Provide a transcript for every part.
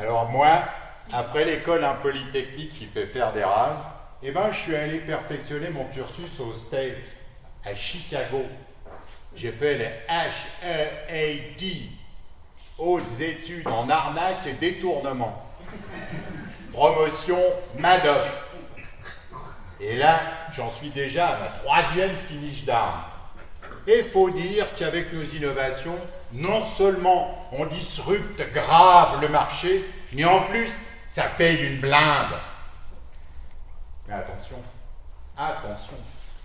Alors moi, après l'école polytechnique qui fait faire des rames, eh ben, je suis allé perfectionner mon cursus aux States, à Chicago. J'ai fait les HEAD, hautes études en arnaque et détournement. Promotion Madoff. Et là, j'en suis déjà à ma 3e finish d'armes. Et il faut dire qu'avec nos innovations, non seulement on disrupte grave le marché, mais en plus, ça paye une blinde. Mais attention, attention,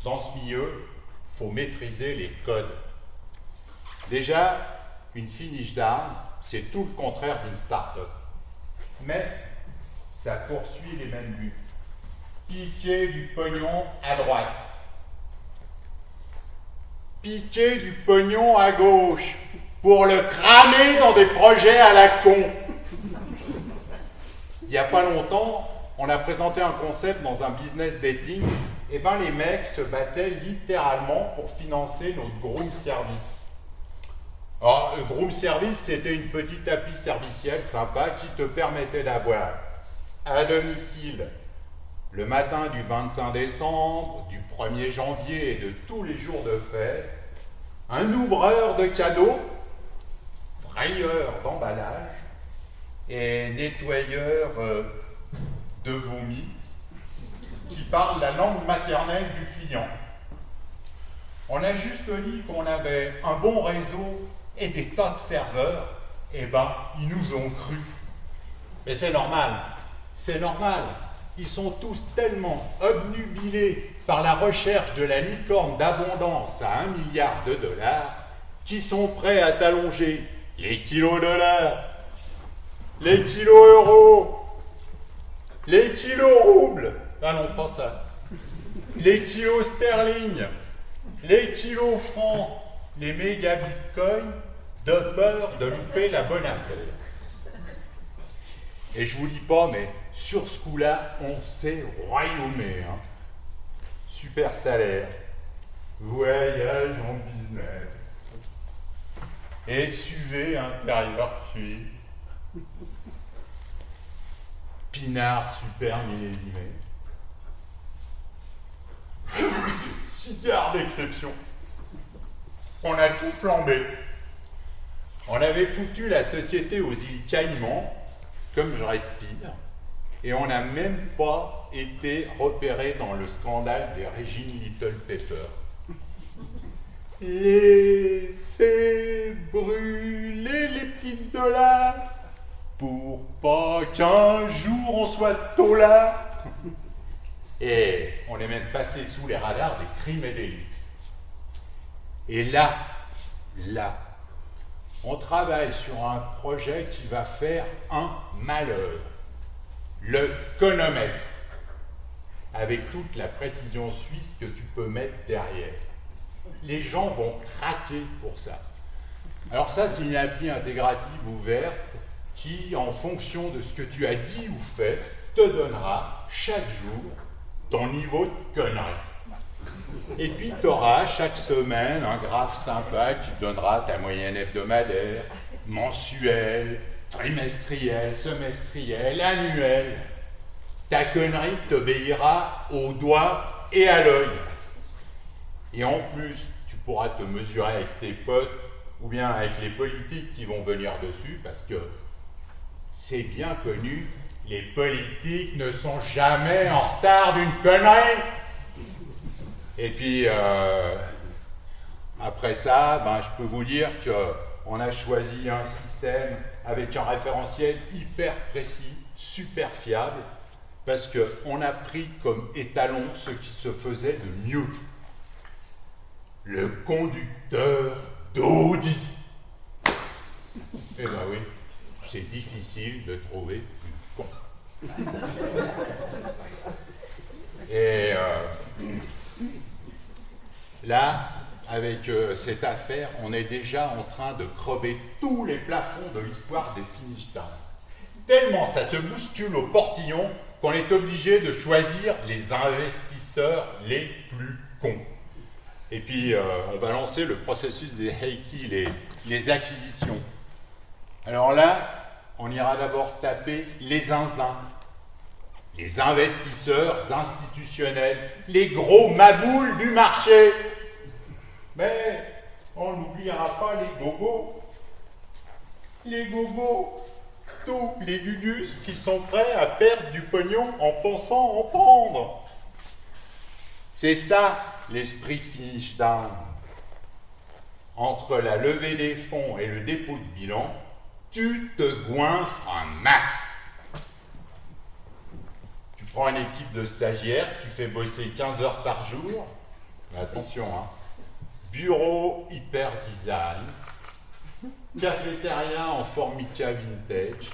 dans ce milieu, il faut maîtriser les codes. Déjà, une finish d'armes, c'est tout le contraire d'une start-up. Mais ça poursuit les mêmes buts. Piquer du pognon à droite. Piquer du pognon à gauche pour le cramer dans des projets à la con. Il n'y a pas longtemps, on a présenté un concept dans un business dating, et ben les mecs se battaient littéralement pour financer notre groom service. Alors, le groom service, c'était une petite appli servicielle sympa qui te permettait d'avoir à domicile le matin du 25 décembre, du 1er janvier et de tous les jours de fête, un ouvreur de cadeaux, trayeur d'emballage et nettoyeur de vomi qui parle la langue maternelle du client. On a juste dit qu'on avait un bon réseau et des tas de serveurs, et ben, ils nous ont cru. Mais c'est normal, c'est normal. Ils sont tous tellement obnubilés par la recherche de la licorne d'abondance à 1 milliard de dollars qu'ils sont prêts à t'allonger les kilos dollars, les kilos euros, les kilos roubles, ah non, pas ça, les kilos sterling, les kilos francs, les méga bitcoins, de peur de louper la bonne affaire. Et je vous dis pas, mais sur ce coup-là, on s'est royaumé. Hein. Super salaire, voyage en business, SUV intérieur cuir, pinard super millésimé, cigare d'exception. On a tout flambé. On avait foutu la société aux îles Caïmans, comme je respire, et on n'a même pas été repéré dans le scandale des régimes Little Peppers. Laissez brûler les petites dollars pour pas qu'un jour on soit tolard. Et on est même passé sous les radars des crimes et délits. Et là, on travaille sur un projet qui va faire un malheur. Le conomètre, avec toute la précision suisse que tu peux mettre derrière. Les gens vont craquer pour ça. Alors ça, c'est une appli intégrative ouverte qui, en fonction de ce que tu as dit ou fait, te donnera chaque jour ton niveau de connerie. Et puis tu auras chaque semaine un graphe sympa qui te donnera ta moyenne hebdomadaire, mensuelle, trimestrielle, semestrielle, annuelle. Ta connerie t'obéira au doigt et à l'œil. Et en plus, tu pourras te mesurer avec tes potes ou bien avec les politiques qui vont venir dessus, parce que c'est bien connu, les politiques ne sont jamais en retard d'une connerie. Et puis, après ça, ben, je peux vous dire qu'on a choisi un système avec un référentiel hyper précis, super fiable, parce qu'on a pris comme étalon ce qui se faisait de mieux. Le conducteur d'Audi. Eh ben oui, c'est difficile de trouver une con. Et là, avec cette affaire, on est déjà en train de crever tous les plafonds de l'histoire des finish d'armes. Tellement ça se bouscule au portillon qu'on est obligé de choisir les investisseurs les plus cons. Et puis, on va lancer le processus des Heiki, les acquisitions. Alors là, on ira d'abord taper les zinzins, les investisseurs institutionnels, les gros maboules du marché. Mais on n'oubliera pas les gogos. Les gogos, tous les gugus qui sont prêts à perdre du pognon en pensant en prendre. C'est ça l'esprit finish down. Entre la levée des fonds et le dépôt de bilan, tu te goinfres un max. Tu prends une équipe de stagiaires, tu fais bosser 15 heures par jour. Mais attention, hein. Bureau hyper design, cafétéria en Formica vintage,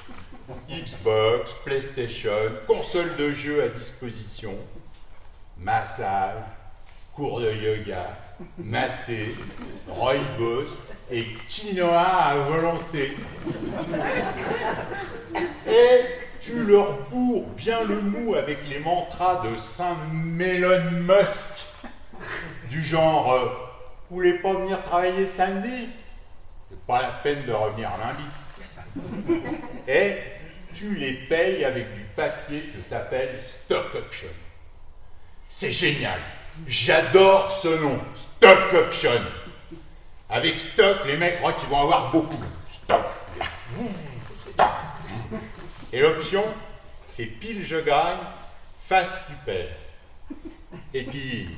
Xbox, PlayStation, console de jeu à disposition, massage, cours de yoga, maté, rooibos et quinoa à volonté. Et tu leur bourres bien le mou avec les mantras de Saint Elon Musk, du genre vous voulez pas venir travailler samedi? C'est pas la peine de revenir lundi. Et tu les payes avec du papier que t'appelles stock option. C'est génial. J'adore ce nom, stock option. Avec stock, les mecs croient qu'ils vont avoir beaucoup. Stock. Stock. Et l'option, c'est pile je gagne, face tu perds. Et puis,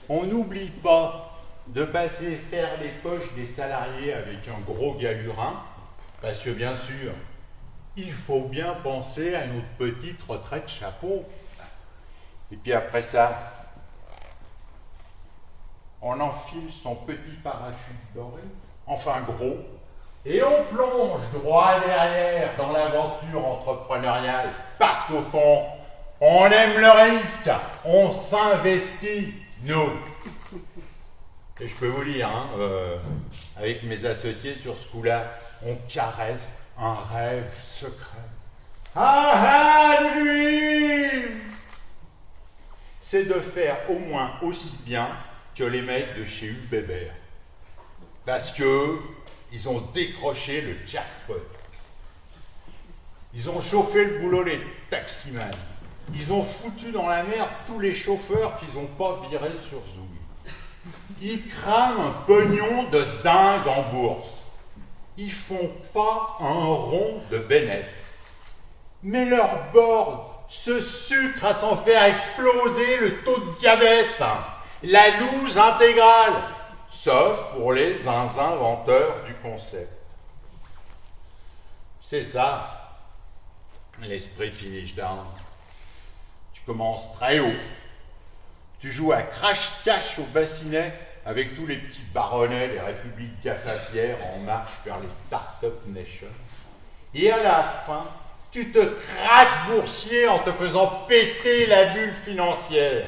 on n'oublie pas de passer faire les poches des salariés avec un gros galurin, parce que bien sûr, il faut bien penser à notre petite retraite chapeau. Et puis après ça, on enfile son petit parachute doré, enfin gros, et on plonge droit derrière dans l'aventure entrepreneuriale, parce qu'au fond, on aime le risque, on s'investit, nous. Et je peux vous dire, hein, avec mes associés sur ce coup-là, on caresse un rêve secret. Ah ah, lui! C'est de faire au moins aussi bien que les mecs de chez Hugh Weber. Parce que ils ont décroché le jackpot. Ils ont chauffé le boulot des taximans. Ils ont foutu dans la merde tous les chauffeurs qu'ils n'ont pas virés sur Zoom. Ils crament un pognon de dingue en bourse. Ils font pas un rond de bénéf. Mais leur board se sucre à s'en faire exploser le taux de diabète. La loose intégrale. Sauf pour les inventeurs du concept. C'est ça, l'esprit finish down. Tu commences très haut. Tu joues à crash-cash au bassinet avec tous les petits baronnets, les républiques gafafières en marche vers les start-up nations. Et à la fin, tu te craques boursier en te faisant péter la bulle financière.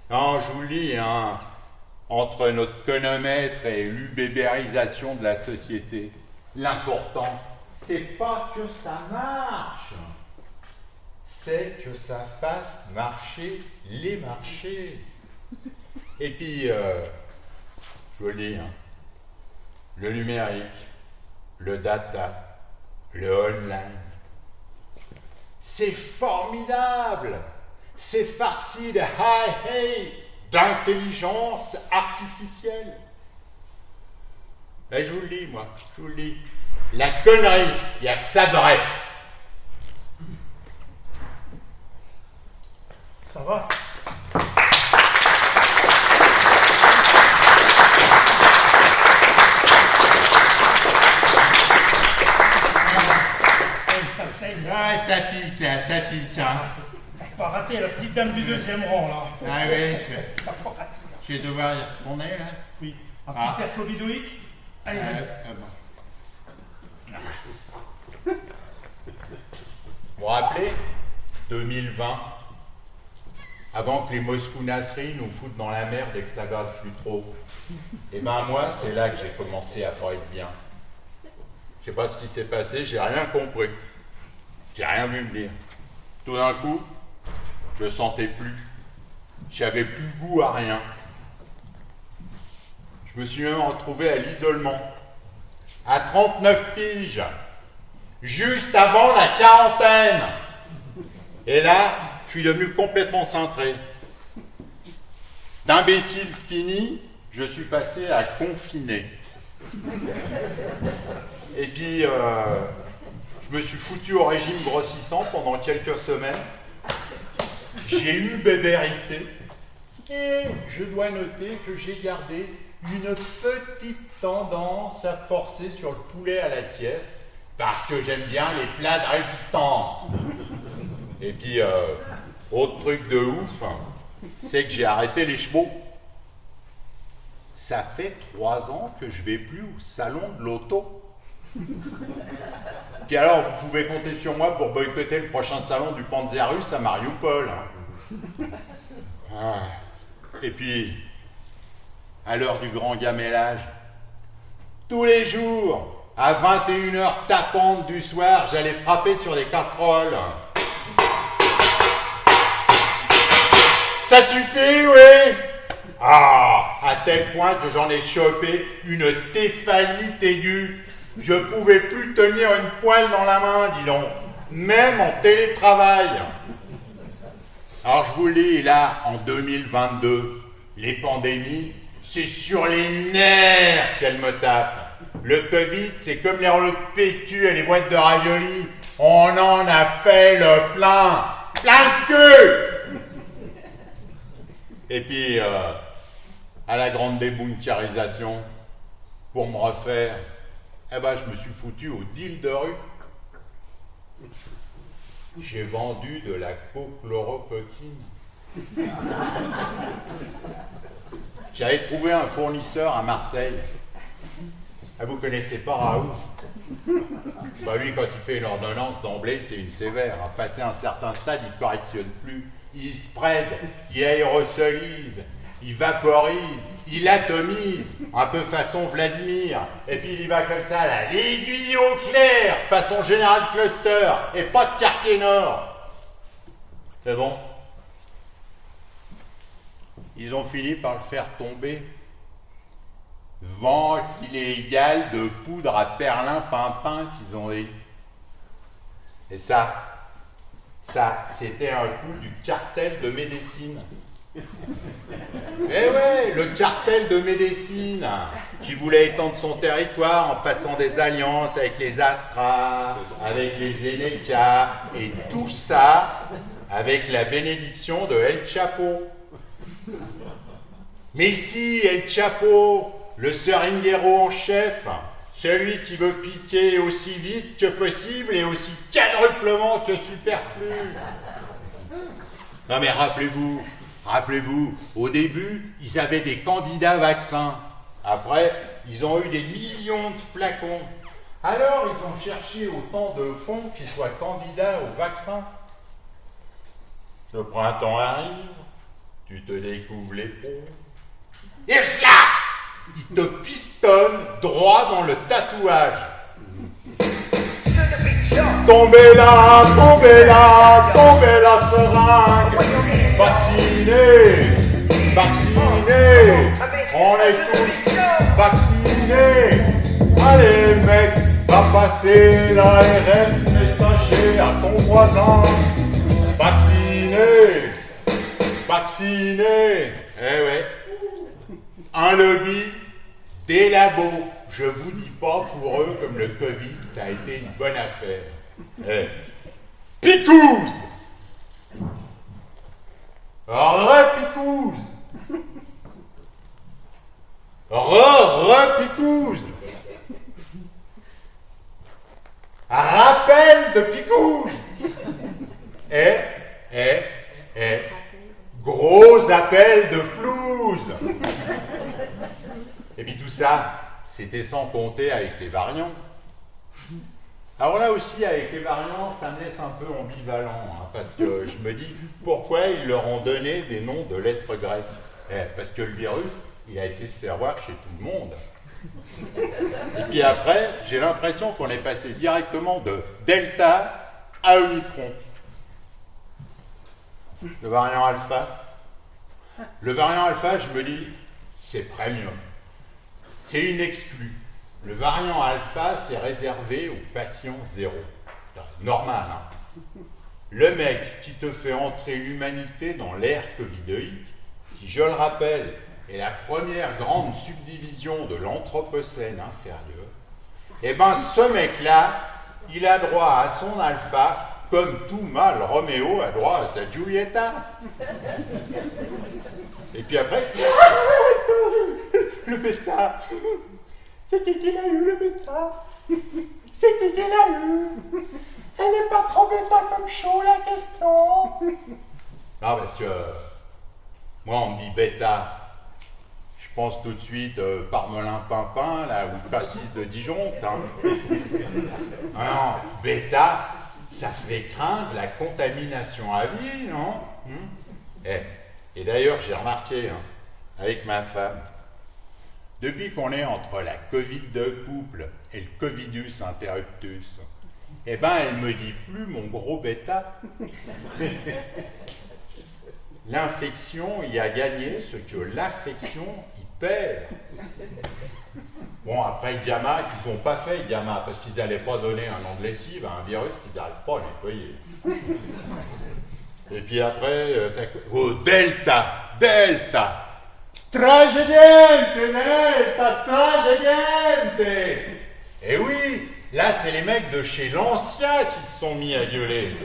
Non, je vous le dis, hein, entre notre chronomètre et l'ubébérisation de la société, l'important, c'est pas que ça marche, c'est que ça fasse marcher les marchés. Et puis, je vous le dis, hein, le numérique, le data, le online, c'est formidable, c'est farci de high d'intelligence artificielle. Et je vous le dis, moi, je vous le dis, la connerie, il n'y a que ça de vrai. Ça va? Ça saigne. Ah, ça pique, là, ça pique, hein. T'as pas raté la petite dame du deuxième rang, là. Ah oui, T'as pas raté. je vais devoir y retourner, là. Oui. Un Ah. petit air covidoïque. Allez, vas-y. Bon. Vous vous rappelez 2020, avant que les Moscou-Nasri nous foutent dans la merde et que ça gratte plus trop. Et ben moi, c'est là que j'ai commencé à pas être bien. Je sais pas ce qui s'est passé, j'ai rien compris. J'ai rien vu venir. Tout d'un coup, je sentais plus. J'avais plus goût à rien. Je me suis même retrouvé à l'isolement. À 39 piges. juste avant la quarantaine. Et là, je suis devenu complètement cintré. D'imbécile fini, je suis passé à confiné. Et puis, je me suis foutu au régime grossissant pendant quelques semaines. J'ai eu bébérité. Et je dois noter que j'ai gardé une petite tendance à forcer sur le poulet à la tief, parce que j'aime bien les plats de résistance. Et puis, autre truc de ouf, c'est que j'ai arrêté les chevaux. Ça fait 3 ans que je vais plus au salon de l'auto. Puis alors, vous pouvez compter sur moi pour boycotter le prochain salon du Panzerus à Mariupol. Et puis, à l'heure du grand gamellage, tous les jours, à 21h tapantes du soir, j'allais frapper sur des casseroles. Ça suffit, oui? À tel point que j'en ai chopé une téphalite aiguë. Je pouvais plus tenir une poêle dans la main, dis donc, même en télétravail. Alors je vous le dis, là, en 2022, les pandémies, c'est sur les nerfs qu'elles me tapent. Le Covid, c'est comme les rouleaux de PQ et les boîtes de raviolis. On en a fait le plein de queue. Et puis, à la grande débunkarisation, pour me refaire, je me suis foutu au deal de rue. J'ai vendu de la chlorocoquine. J'avais trouvé un fournisseur à Marseille. Vous connaissez pas Raoult? Lui, quand il fait une ordonnance d'emblée, c'est une sévère. Passé un certain stade, il ne correctionne plus. Il spread, il aérosolise, il vaporise, il atomise, un peu façon Vladimir. Et puis il y va comme ça, là, l'aiguille au clair, façon Général Cluster, et pas de quartier nord. C'est bon. Ils ont fini par le faire tomber. Vent qu'il est égal de poudre à perlimpinpin qu'ils ont dit. Et ça, c'était un coup du cartel de médecine. Eh ouais, le cartel de médecine, qui voulait étendre son territoire en passant des alliances avec les Astra, avec les Eneca, et tout ça avec la bénédiction de El Chapo. Mais ici, El Chapo, le seringuero en chef, celui qui veut piquer aussi vite que possible et aussi quadruplement que superflu. Non mais rappelez-vous, au début, ils avaient des candidats vaccins. Après, ils ont eu des millions de flacons. Alors, ils ont cherché autant de fonds qui soient candidats au vaccin. Le printemps arrive, tu te découvres les pros. Et là, il te pistonne droit dans le tatouage. Tombez là, seringue. Vaccinés, on est tous vaccinés. Allez mec, va passer l'ARN messager à ton voisin. Vaccinés. Eh ouais. Un lobby, des labos. Je vous dis pas pour eux comme le Covid, ça a été une bonne affaire. Eh. Picouse! Re-picouse! Re-picouse! Rappel de picouse! Gros appel de flouze! Et puis tout ça, c'était sans compter avec les variants. Alors là aussi, avec les variants, ça me laisse un peu ambivalent, parce que je me dis, pourquoi ils leur ont donné des noms de lettres grecques? Parce que le virus, il a été se faire voir chez tout le monde. Et puis après, j'ai l'impression qu'on est passé directement de Delta à Omicron. Le variant alpha, je me dis, c'est premium. C'est une exclue. le variant alpha, c'est réservé aux patients zéro. Normal, hein. Le mec qui te fait entrer l'humanité dans l'ère covidoïque, qui, je le rappelle, est la première grande subdivision de l'anthropocène inférieur, eh ben ce mec-là, il a droit à son alpha, comme tout mâle Roméo a droit à sa Giulietta. Et puis après, le bêta, c'est qui l'a eu le bêta? C'est qui l'a eu? Elle n'est pas trop bêta comme chaud la question. Non, parce que moi on me dit bêta, je pense tout de suite Parmelin Pimpin là, ou Pastis de Dijon. Hein. Non, bêta, ça fait craindre la contamination à vie, non? Et d'ailleurs, j'ai remarqué, hein, avec ma femme, depuis qu'on est entre la Covid de couple et le Covidus interruptus, eh ben, elle me dit plus mon gros bêta. L'infection y a gagné ce que l'affection y perd. Bon, après, Gamma, ils n'ont pas fait Gamma, parce qu'ils n'allaient pas donner un nom de lessive à un virus qu'ils n'arrivent pas à nettoyer. Et puis après, oh, Delta, Delta, tragédiente, Delta, tragédiente. Et oui, là, c'est les mecs de chez Lancia qui se sont mis à gueuler.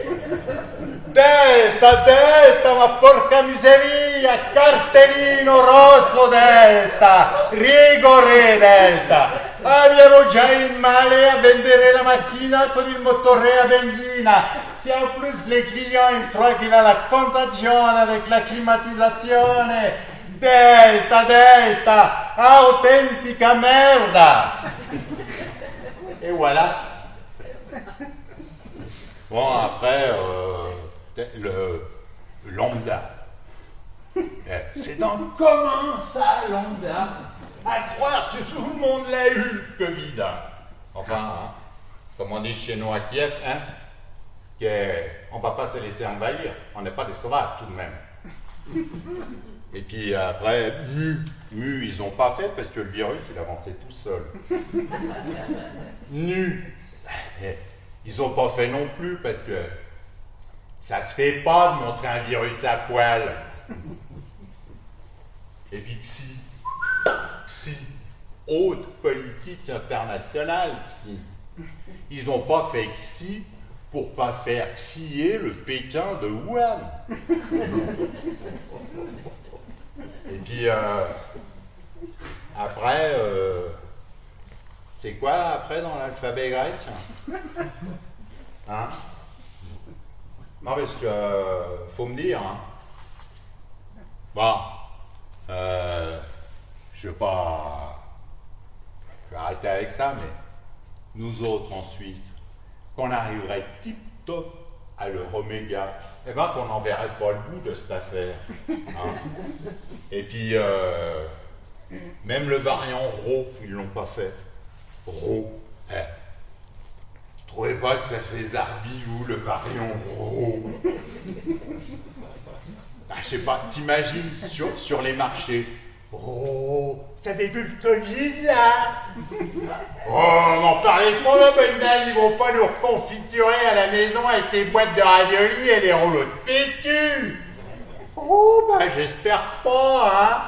Delta, Delta, ma porca miseria, cartellino rosso Delta, rigore Delta. Abbiamo già il male a vendere la macchina con il motore a benzina. Si en plus les clients ils croient qu'il a la contagion avec la climatisation. Delta, Delta, autentica merda. Et voilà. Bon, après, le lambda. C'est dans le commun, ça, lambda. À croire que tout le monde l'a eu, le Covid. Enfin, hein, comme on dit chez nous à Kiev, hein, on ne va pas se laisser envahir. On n'est pas des sauvages, tout de même. Et puis après, ils n'ont pas fait parce que le virus, il avançait tout seul. Ils n'ont pas fait non plus parce que ça se fait pas de montrer un virus à poil. Et puis si, haute politique internationale, si. Ils n'ont pas fait XI pour pas faire XIer le Pékin de Wuhan. Et puis après, c'est quoi après dans l'alphabet grec? Hein? Non, parce que faut me dire. Hein. Bon, je vais arrêter avec ça, mais nous autres en Suisse, qu'on arriverait tip-top à l'Euroméga, eh ben qu'on n'en verrait pas le bout de cette affaire. Hein. Et puis, même le variant Rho, ils l'ont pas fait. Rho. Tu trouvez pas que ça fait zarbi, vous, le variant Rho? Je sais pas, t'imagines sur les marchés. Oh, vous avez vu le Covid, là? Oh, n'en parlez pas, la bonne dame, ils vont pas nous reconfiturer à la maison avec les boîtes de raviolis et les rouleaux de PQ. Oh, bah, j'espère pas, hein.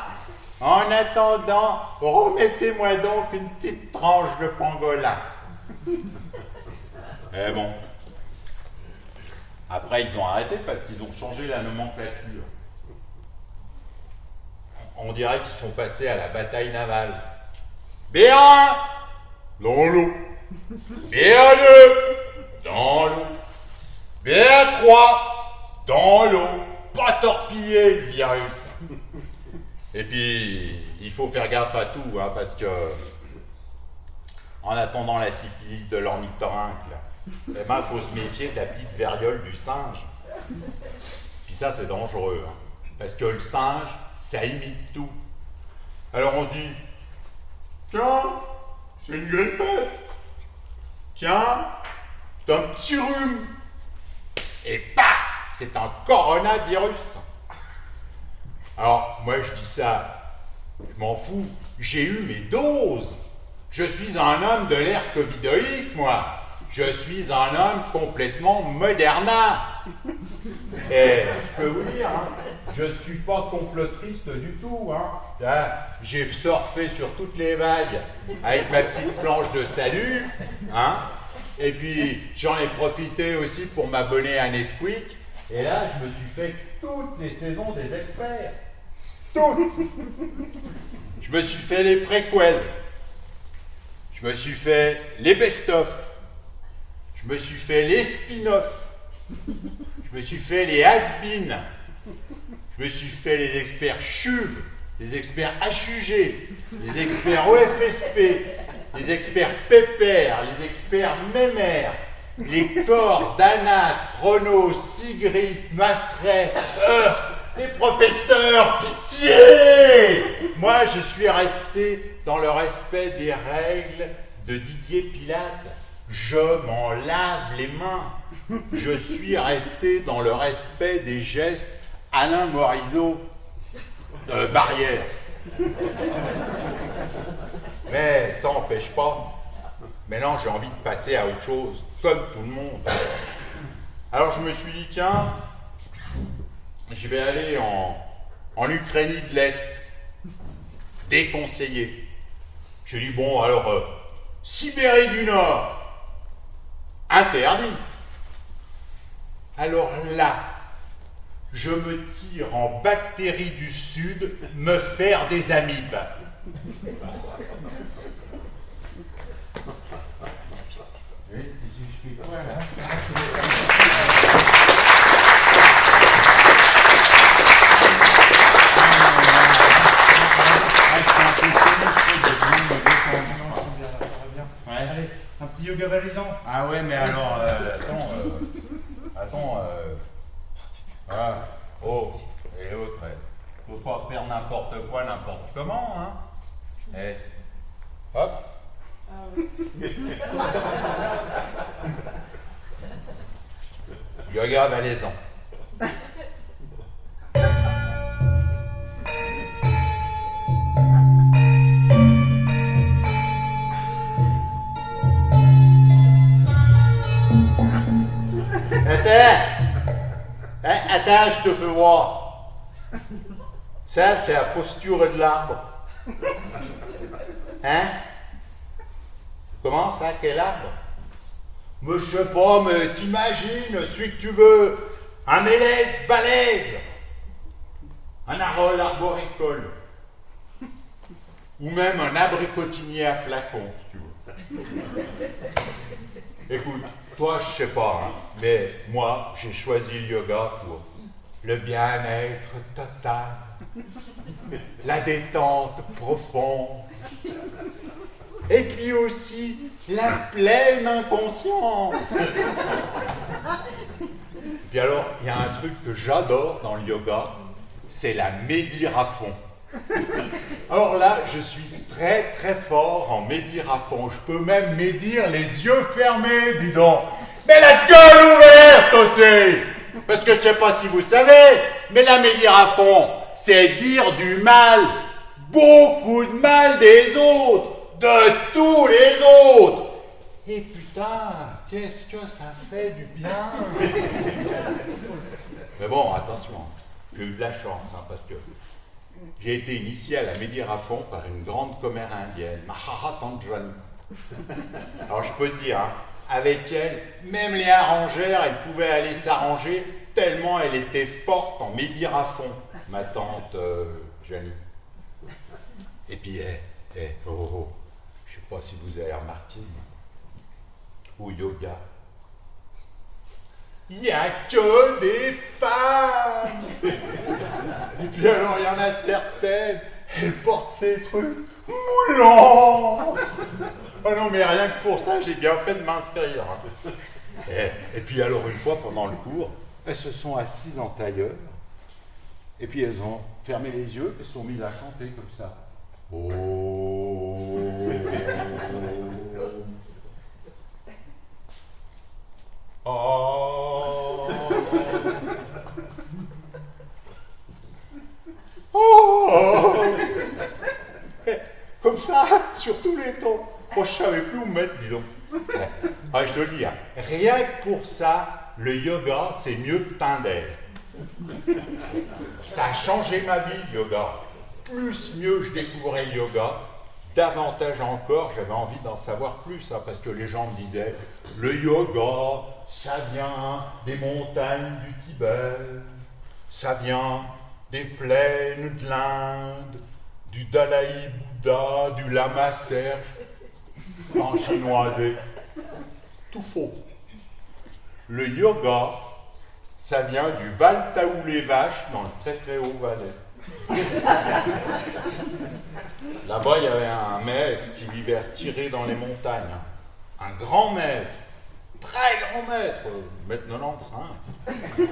En attendant, remettez-moi donc une petite tranche de pangolin. Eh bon. Après, ils ont arrêté parce qu'ils ont changé la nomenclature. On dirait qu'ils sont passés à la bataille navale. B1, dans l'eau. BA2, dans l'eau. BA3, dans l'eau. Pas torpiller le virus. Et puis, il faut faire gaffe à tout, hein, parce que, en attendant la syphilis de l'ornithorynque, eh ben, il faut se méfier de la petite variole du singe. Puis ça, c'est dangereux, hein, parce que le singe, ça imite tout. Alors on se dit, tiens, c'est une grippette. Tiens, c'est un petit rhume. Et paf, c'est un coronavirus. Alors, moi je dis ça, je m'en fous, j'ai eu mes doses. Je suis un homme de l'ère covidoïque, moi. Je suis un homme complètement moderna. Et je peux vous dire, hein, je ne suis pas complotriste du tout. Hein. Là, j'ai surfé sur toutes les vagues avec ma petite planche de salut. Hein. Et puis, j'en ai profité aussi pour m'abonner à Nesquik. Et là, je me suis fait toutes les saisons des experts. Toutes. Je me suis fait les préquels. Je me suis fait les best-of. Je me suis fait les spin-offs. Je me suis fait les has-been. Je me suis fait les experts CHUV, les experts HUG, les experts OFSP, les experts Pépère, les experts Mémère, les corps d'Anat, Pronos, Sigrist, Masseret, les professeurs, pitié! Moi, je suis resté dans le respect des règles de Didier Pilate. Je m'en lave les mains. Je suis resté dans le respect des gestes Alain Morisot barrière. Mais ça n'empêche pas. Maintenant, j'ai envie de passer à autre chose, comme tout le monde. Alors, je me suis dit, tiens, je vais aller en Ukraine de l'Est, déconseillé. Je dis, bon, alors, Sibérie du Nord, interdit. Alors là, je me tire en bactéries du Sud me faire des amibes. Je fais quoi là? Allez, un petit yoga valaisan. Ah ouais, mais alors, attends, voilà. Oh, et l'autre, faut pas faire n'importe quoi, n'importe comment, hein. Eh, hop. Yoga valaisan. Attends, je te fais voir. Ça, c'est la posture de l'arbre. Hein? Comment ça, quel arbre? Mais je sais pas, mais t'imagines, celui que tu veux. Un mélèze balèze. Un arole arboricole. Ou même un abricotinier à flacon, si tu veux. Écoute, toi, je sais pas, hein, mais moi, j'ai choisi le yoga pour le bien-être total, la détente profonde, et puis aussi la pleine inconscience. Puis alors, il y a un truc que j'adore dans le yoga, c'est la médire à fond. Alors là, je suis très très fort en médire à fond. Je peux même médire les yeux fermés, dis donc. Mais la gueule ouverte aussi. Parce que je sais pas si vous savez, mais la médire à fond, c'est dire du mal, beaucoup de mal des autres, de tous les autres. Et putain, qu'est-ce que ça fait du bien. Mais bon, attention, j'ai eu de la chance, hein, parce que j'ai été initié à la médire à fond par une grande commère indienne, Mahatma. Alors je peux te dire, hein, avec elle, même les arrangères, elle pouvait aller s'arranger tellement elle était forte en médire à fond, ma tante Janie. Et puis, je sais pas si vous avez remarqué, au yoga, il n'y a que des femmes. Et puis alors, il y en a certaines, elles portent ces trucs moulants. Oh non, mais rien que pour ça, j'ai bien fait de m'inscrire. Et puis alors, une fois pendant le cours, elles se sont assises en tailleur. Et puis elles ont fermé les yeux et se sont mises à chanter comme ça. Oh. Oh. Oh. Comme ça, sur tous les tons. Oh, je savais plus où me mettre, dis donc. Ah, je te le dis, hein, rien que pour ça, le yoga, c'est mieux que Tinder. Ça a changé ma vie, le yoga. Plus mieux je découvrais le yoga, davantage encore, j'avais envie d'en savoir plus, hein, parce que les gens me disaient, le yoga, ça vient des montagnes du Tibet, ça vient des plaines de l'Inde, du Dalai Bouddha, du Lama Serge, en chinois, tout faux. Le yoga, ça vient du Val Taoulé-Vache dans le très très haut Valais. Là-bas, il y avait un maître qui vivait retiré dans les montagnes. Un grand maître, très grand maître, maître 95.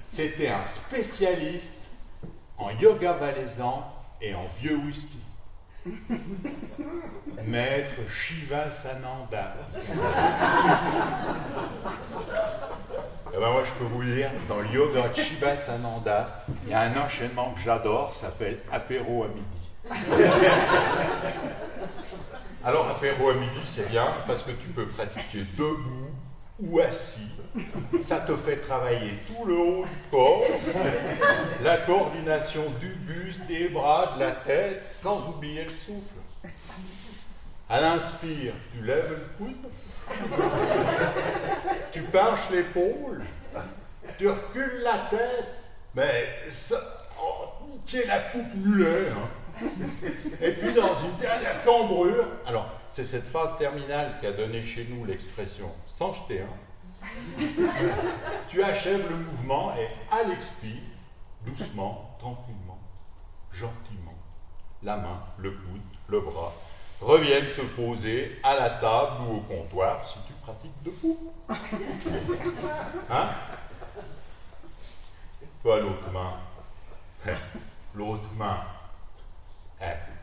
C'était un spécialiste en yoga valaisan et en vieux whisky. Maître Shiva Sananda. Eh ben moi, je peux vous dire, dans le yoga de Shiva Sananda, il y a un enchaînement que j'adore, ça s'appelle apéro à midi. Alors, apéro à midi, c'est bien parce que tu peux pratiquer debout ou assis. Ça te fait travailler tout le haut du corps, la coordination du buste, des bras, de la tête, sans oublier le souffle. À l'inspire, tu lèves le coude, tu penches l'épaule, tu recules la tête, mais ça, niquer la coupe mulet, hein. Et puis dans une dernière cambrure, alors c'est cette phase terminale qui a donné chez nous l'expression sans jeter, hein. Tu achèves le mouvement et à l'expire, doucement, tranquillement, gentiment, la main, le coude, le bras, reviennent se poser à la table ou au comptoir si tu pratiques debout. Hein? Toi, l'autre main. L'autre main.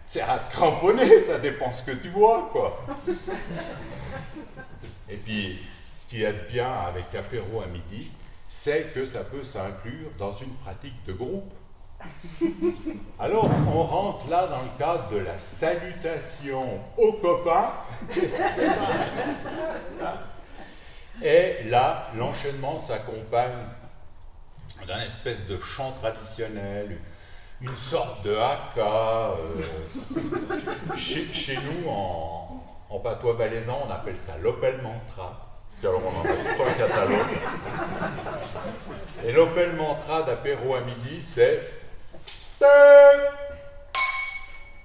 C'est à te cramponner, ça dépend ce que tu vois, quoi. Et puis, ce qui est bien avec apéro à midi, c'est que ça peut s'inclure dans une pratique de groupe. Alors, on rentre là dans le cadre de la salutation aux copains. Et là, l'enchaînement s'accompagne d'un espèce de chant traditionnel, une sorte de haka. Chez nous, en patois valaisan, on appelle ça l'Opel Mantra. Alors on en a tout un catalogue. Et l'Opel Mantra d'apéro à midi, c'est step.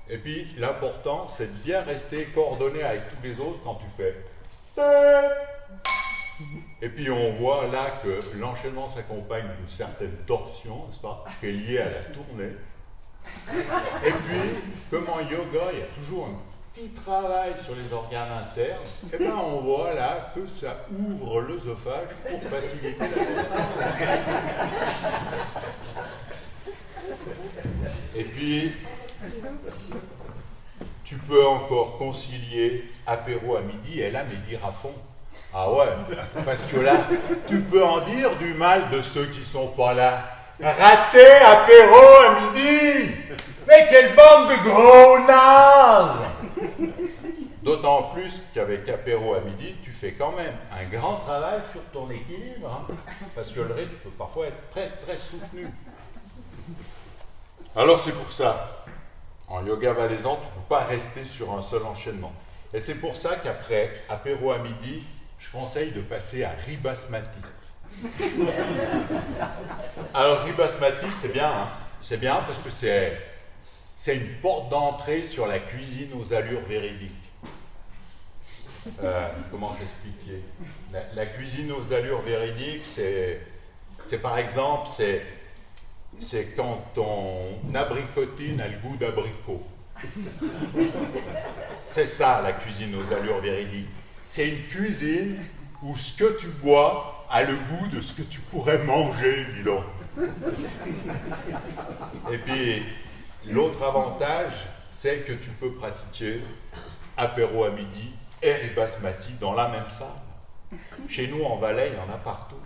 Et puis l'important, c'est de bien rester coordonné avec tous les autres quand tu fais step. Et puis on voit là que l'enchaînement s'accompagne d'une certaine torsion, n'est-ce pas, qui est liée à la tournée. Et puis, comme en yoga, il y a toujours un petit travail sur les organes internes, et bien on voit là que ça ouvre l'œsophage pour faciliter la descente. Et puis, tu peux encore concilier apéro à midi et là, mais dire à fond. Ah ouais, parce que là, tu peux en dire du mal de ceux qui sont pas là. Raté apéro à midi! Mais quelle bande de gros nazes! D'autant plus qu'avec apéro à midi, tu fais quand même un grand travail sur ton équilibre, hein, parce que le rythme peut parfois être très très soutenu. Alors c'est pour ça, en yoga valaisan, tu ne peux pas rester sur un seul enchaînement. Et c'est pour ça qu'après apéro à midi, je conseille de passer à riz basmati. Alors riz basmati, c'est bien, hein. C'est bien parce que c'est une porte d'entrée sur la cuisine aux allures véridiques. Comment t'expliquer? La cuisine aux allures véridiques, c'est par exemple, c'est quand ton abricotine a le goût d'abricot. C'est ça la cuisine aux allures véridiques. C'est une cuisine où ce que tu bois a le goût de ce que tu pourrais manger, dis donc. Et puis, l'autre avantage, c'est que tu peux pratiquer apéro à midi et riz basmati dans la même salle. Chez nous, en Valais, il y en a partout.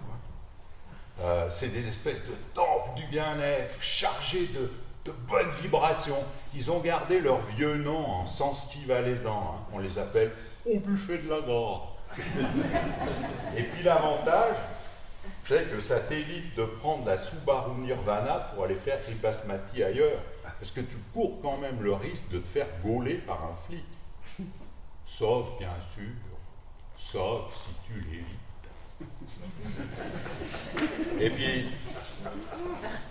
Hein. C'est des espèces de temples du bien-être, chargés de de bonnes vibrations. Ils ont gardé leur vieux nom en sanskrit valaisan. Hein. On les appelle au buffet de la gare. Et puis l'avantage, c'est que ça t'évite de prendre la Subaru Nirvana pour aller faire Ribasmati ailleurs. Parce que tu cours quand même le risque de te faire gauler par un flic. Sauf, bien sûr, sauf si tu l'évites. Et puis,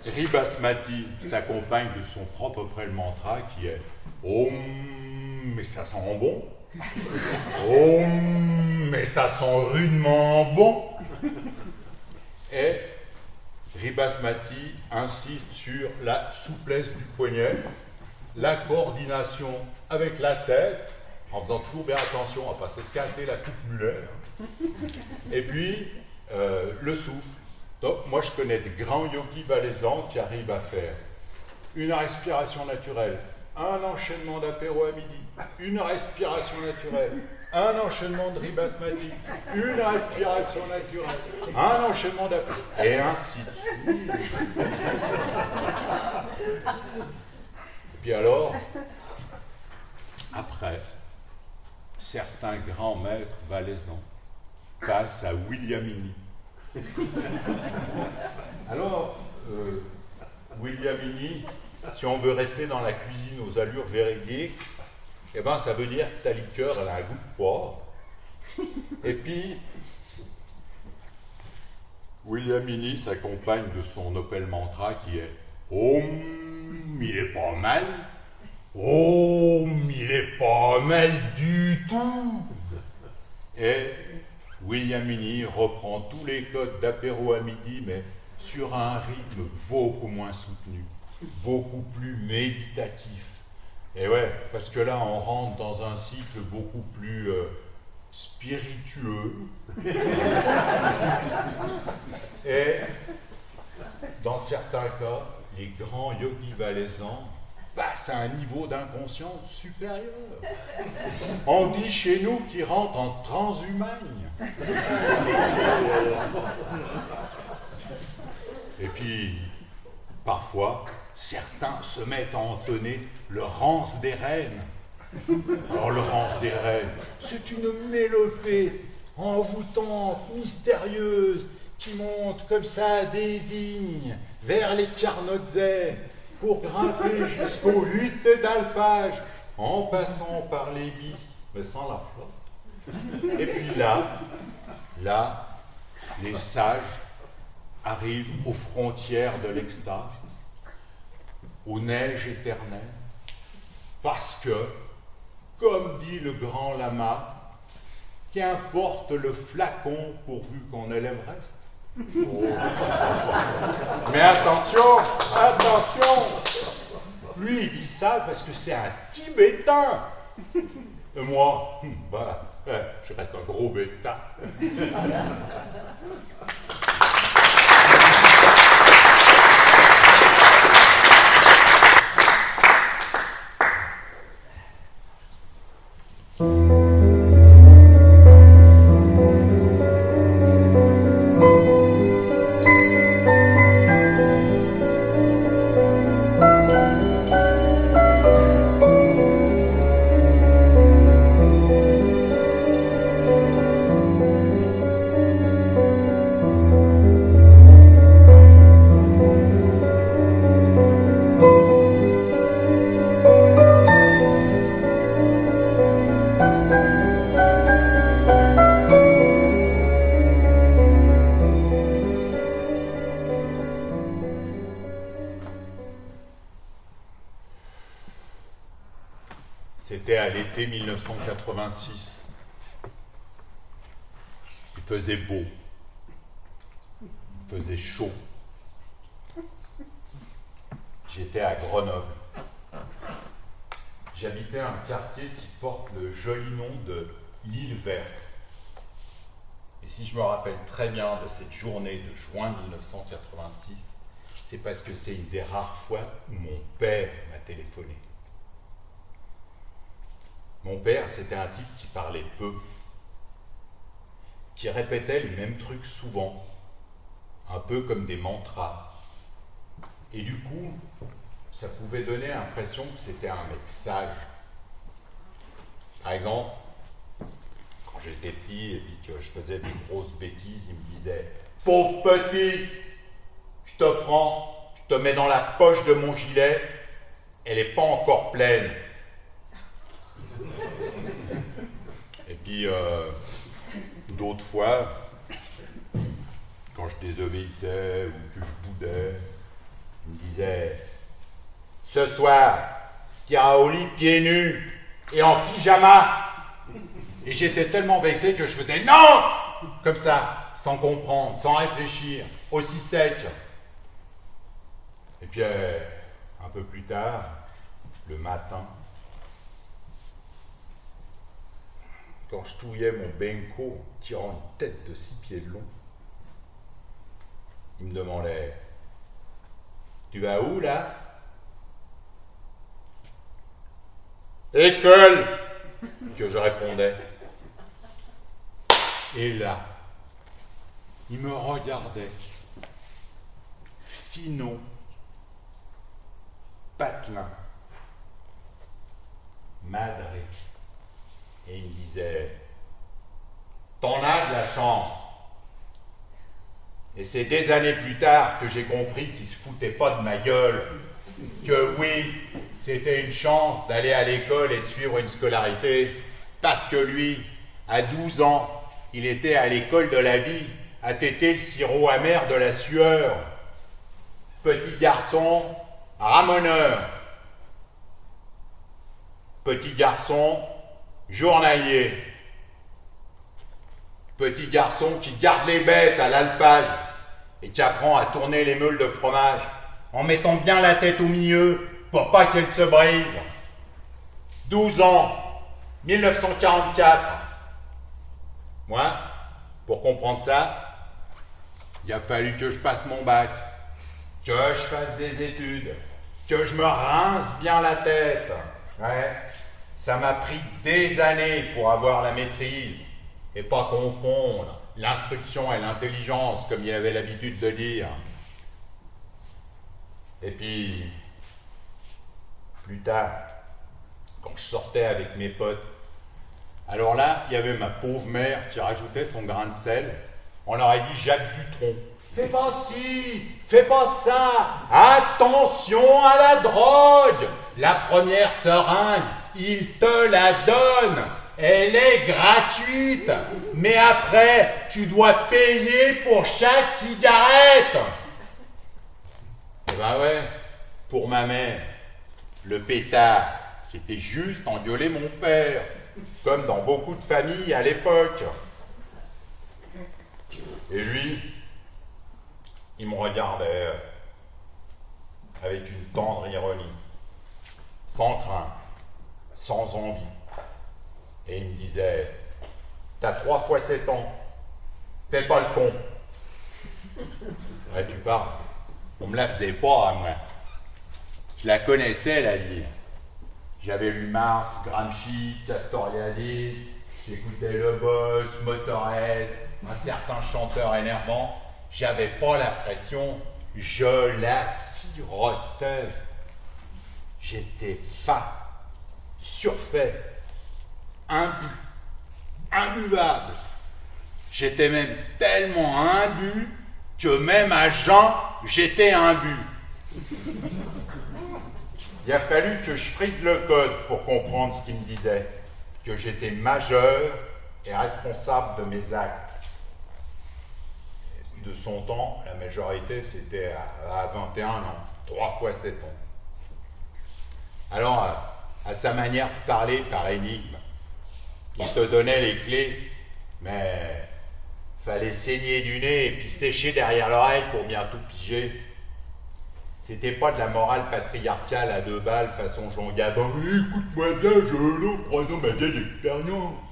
Ribasmati s'accompagne de son propre mantra qui est « Om, mais ça sent bon. Om, mais ça sent rudement bon. » Et Ribasmati insiste sur la souplesse du poignet, la coordination avec la tête, en faisant toujours bien attention à ne pas s'esquinter la coupe mulet, et puis le souffle. Donc moi je connais des grands yogis valaisans qui arrivent à faire une respiration naturelle, un enchaînement d'apéro à midi, une respiration naturelle, un enchaînement de Ribasmati, une respiration naturelle, un enchaînement d'apéro, et ainsi de suite. Et puis alors, après, certains grands maîtres valaisans passent à Williamini. Alors, Williamini, si on veut rester dans la cuisine aux allures véridiques, eh ben, ça veut dire que ta liqueur elle a un goût de poivre. Et puis, Williamini s'accompagne de son Opel mantra qui est « Om, il est pas mal. Om, il est pas mal du tout. » Et Williamini reprend tous les codes d'apéro à midi, mais sur un rythme beaucoup moins soutenu, beaucoup plus méditatif. Et ouais, parce que là, on rentre dans un cycle beaucoup plus spiritueux. Et dans certains cas, les grands yogis valaisans passent à un niveau d'inconscience supérieur. On dit chez nous qu'ils rentrent en transhumagne. Et puis, parfois, certains se mettent à entonner le rance des reines. Alors le rance des reines, c'est une mélopée envoûtante, mystérieuse, qui monte comme ça des vignes vers les Carnotzets pour grimper jusqu'aux huttes d'alpage en passant par les bis, mais sans la flotte. Et puis là, les sages arrivent aux frontières de l'extase, aux neiges éternelles, parce que, comme dit le grand lama, qu'importe le flacon pourvu qu'on ait l'Everest. Oh. Mais attention, lui il dit ça parce que c'est un Tibétain. Et moi, je reste un gros bêta. C'était à l'été 1986. Il faisait beau. Il faisait chaud. J'étais à Grenoble. J'habitais un quartier qui porte le joli nom de l'Île Verte. Et si je me rappelle très bien de cette journée de juin 1986, c'est parce que c'est une des rares fois où mon père m'a téléphoné. Mon père, c'était un type qui parlait peu, qui répétait les mêmes trucs souvent, un peu comme des mantras. Et du coup, ça pouvait donner l'impression que c'était un mec sage. Par exemple, quand j'étais petit et puis que je faisais des grosses bêtises, il me disait « Pauvre petit, je te prends, je te mets dans la poche de mon gilet, elle n'est pas encore pleine. » Et puis, d'autres fois, quand je désobéissais ou que je boudais, il me disait « Ce soir, tu iras au lit pieds nus et en pyjama. » Et j'étais tellement vexé que je faisais « Non !» comme ça, sans comprendre, sans réfléchir, aussi sec. Et puis, un peu plus tard, le matin, quand je touillais mon benko en tirant une tête de 6 pieds de long, il me demandait « Tu vas où, là ?»« École !» que je répondais. Et là, il me regardait, finaud, patelin, madré, et il me disait « T'en as de la chance !» Et c'est des années plus tard que j'ai compris qu'il se foutait pas de ma gueule, que oui, c'était une chance d'aller à l'école et de suivre une scolarité, parce que lui, à 12 ans, il était à l'école de la vie, à téter le sirop amer de la sueur. Petit garçon, ramoneur. Petit garçon, journalier. Petit garçon qui garde les bêtes à l'alpage et qui apprend à tourner les meules de fromage en mettant bien la tête au milieu pour pas qu'elle se brise. 12 ans, 1944. Moi, pour comprendre ça, il a fallu que je passe mon bac, que je fasse des études, que je me rince bien la tête. Ouais, ça m'a pris des années pour avoir la maîtrise et pas confondre l'instruction et l'intelligence comme il avait l'habitude de dire. Et puis, plus tard, quand je sortais avec mes potes, alors là, il y avait ma pauvre mère qui rajoutait son grain de sel. On leur a dit Jacques Dutronc. Fais pas ci, fais pas ça, attention à la drogue. La première seringue, il te la donne. Elle est gratuite. Mais après, tu dois payer pour chaque cigarette. Eh ben ouais, pour ma mère, le pétard, c'était juste engueuler mon père. Comme dans beaucoup de familles à l'époque. Et lui, il me regardait avec une tendre ironie, sans crainte, sans envie. Et il me disait « T'as 3 fois 7 ans, fais pas le con. » Ouais, tu parles. On me la faisait pas à moi. Je la connaissais, la vie. J'avais lu Marx, Gramsci, Castoriadis, j'écoutais Le Boss, Motorhead, un certain chanteur énervant. J'avais pas la pression, je la sirotais. J'étais fat, surfait, imbu, imbuvable. J'étais même tellement imbu que même à jeun, j'étais imbu. Il a fallu que je frise le code pour comprendre ce qu'il me disait, que j'étais majeur et responsable de mes actes. De son temps, la majorité, c'était à 21 ans, 3 fois 7 ans. Alors, à sa manière de parler par énigme, il te donnait les clés, mais fallait saigner du nez et puis sécher derrière l'oreille pour bien tout piger. C'était pas de la morale patriarcale à 2 balles façon Jean Gabin. Écoute-moi bien, jeune homme, prenons ma vieille expérience.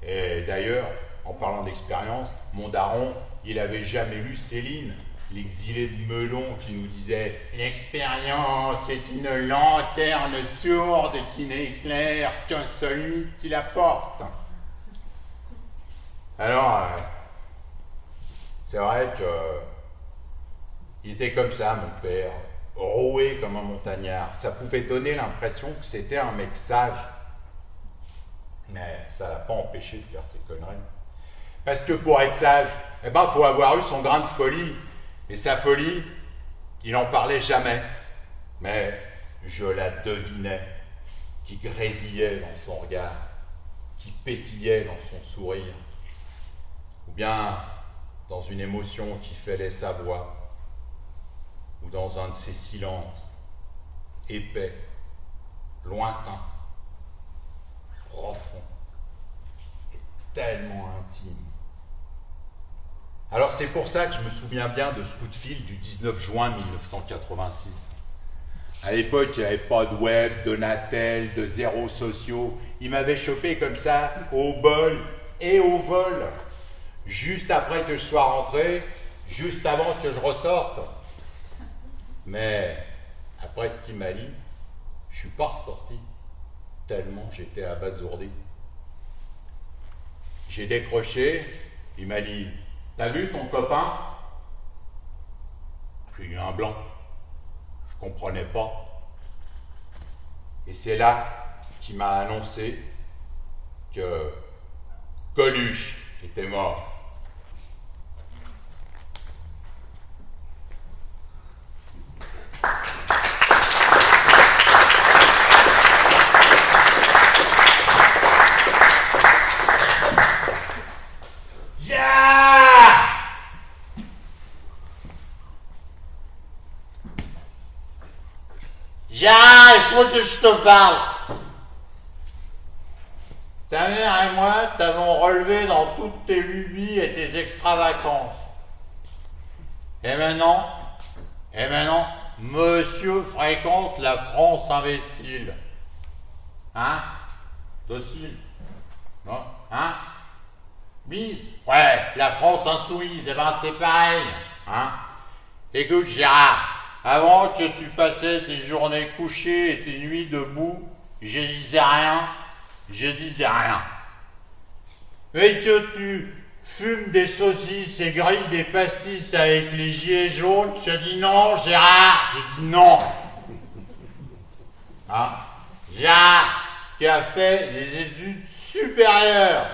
Et d'ailleurs, en parlant d'expérience, mon daron, il avait jamais lu Céline, l'exilé de Melon, qui nous disait « L'expérience est une lanterne sourde qui n'éclaire qu'un seul mythe qui la porte. » Alors, c'est vrai que il était comme ça, mon père, roué comme un montagnard. Ça pouvait donner l'impression que c'était un mec sage. Mais ça l'a pas empêché de faire ses conneries. Parce que pour être sage, eh ben, faut avoir eu son grain de folie. Et sa folie, il n'en parlait jamais. Mais je la devinais, qui grésillait dans son regard, qui pétillait dans son sourire, ou bien dans une émotion qui fêlait sa voix, ou dans un de ces silences épais, lointains, profonds et tellement intimes. Alors c'est pour ça que je me souviens bien de ce coup de fil du 19 juin 1986. À l'époque, il n'y avait pas de web, de Natel, de zéros sociaux. Il m'avait chopé comme ça, au bol et au vol, juste après que je sois rentré, juste avant que je ressorte. Mais après ce qu'il m'a dit, je suis pas ressorti, tellement j'étais abasourdi. J'ai décroché, il m'a dit « T'as vu ton copain ?» J'ai eu un blanc. Je comprenais pas. Et c'est là qu'il m'a annoncé que Coluche était mort. Gérard, il faut que je te parle. Ta mère et moi t'avons relevé dans toutes tes lubies et tes extravagances. Et maintenant, monsieur fréquente la France imbécile. Hein? Docile? Non? Hein? Bise? Ouais, la France insoumise, eh ben c'est pareil. Hein? Écoute Gérard, avant que tu passais tes journées couchées et tes nuits debout, je disais rien. Et que tu fumes des saucisses et grilles des pastis avec les gilets jaunes, je dis non, Gérard, je dis non. Hein? Gérard, qui a fait des études supérieures.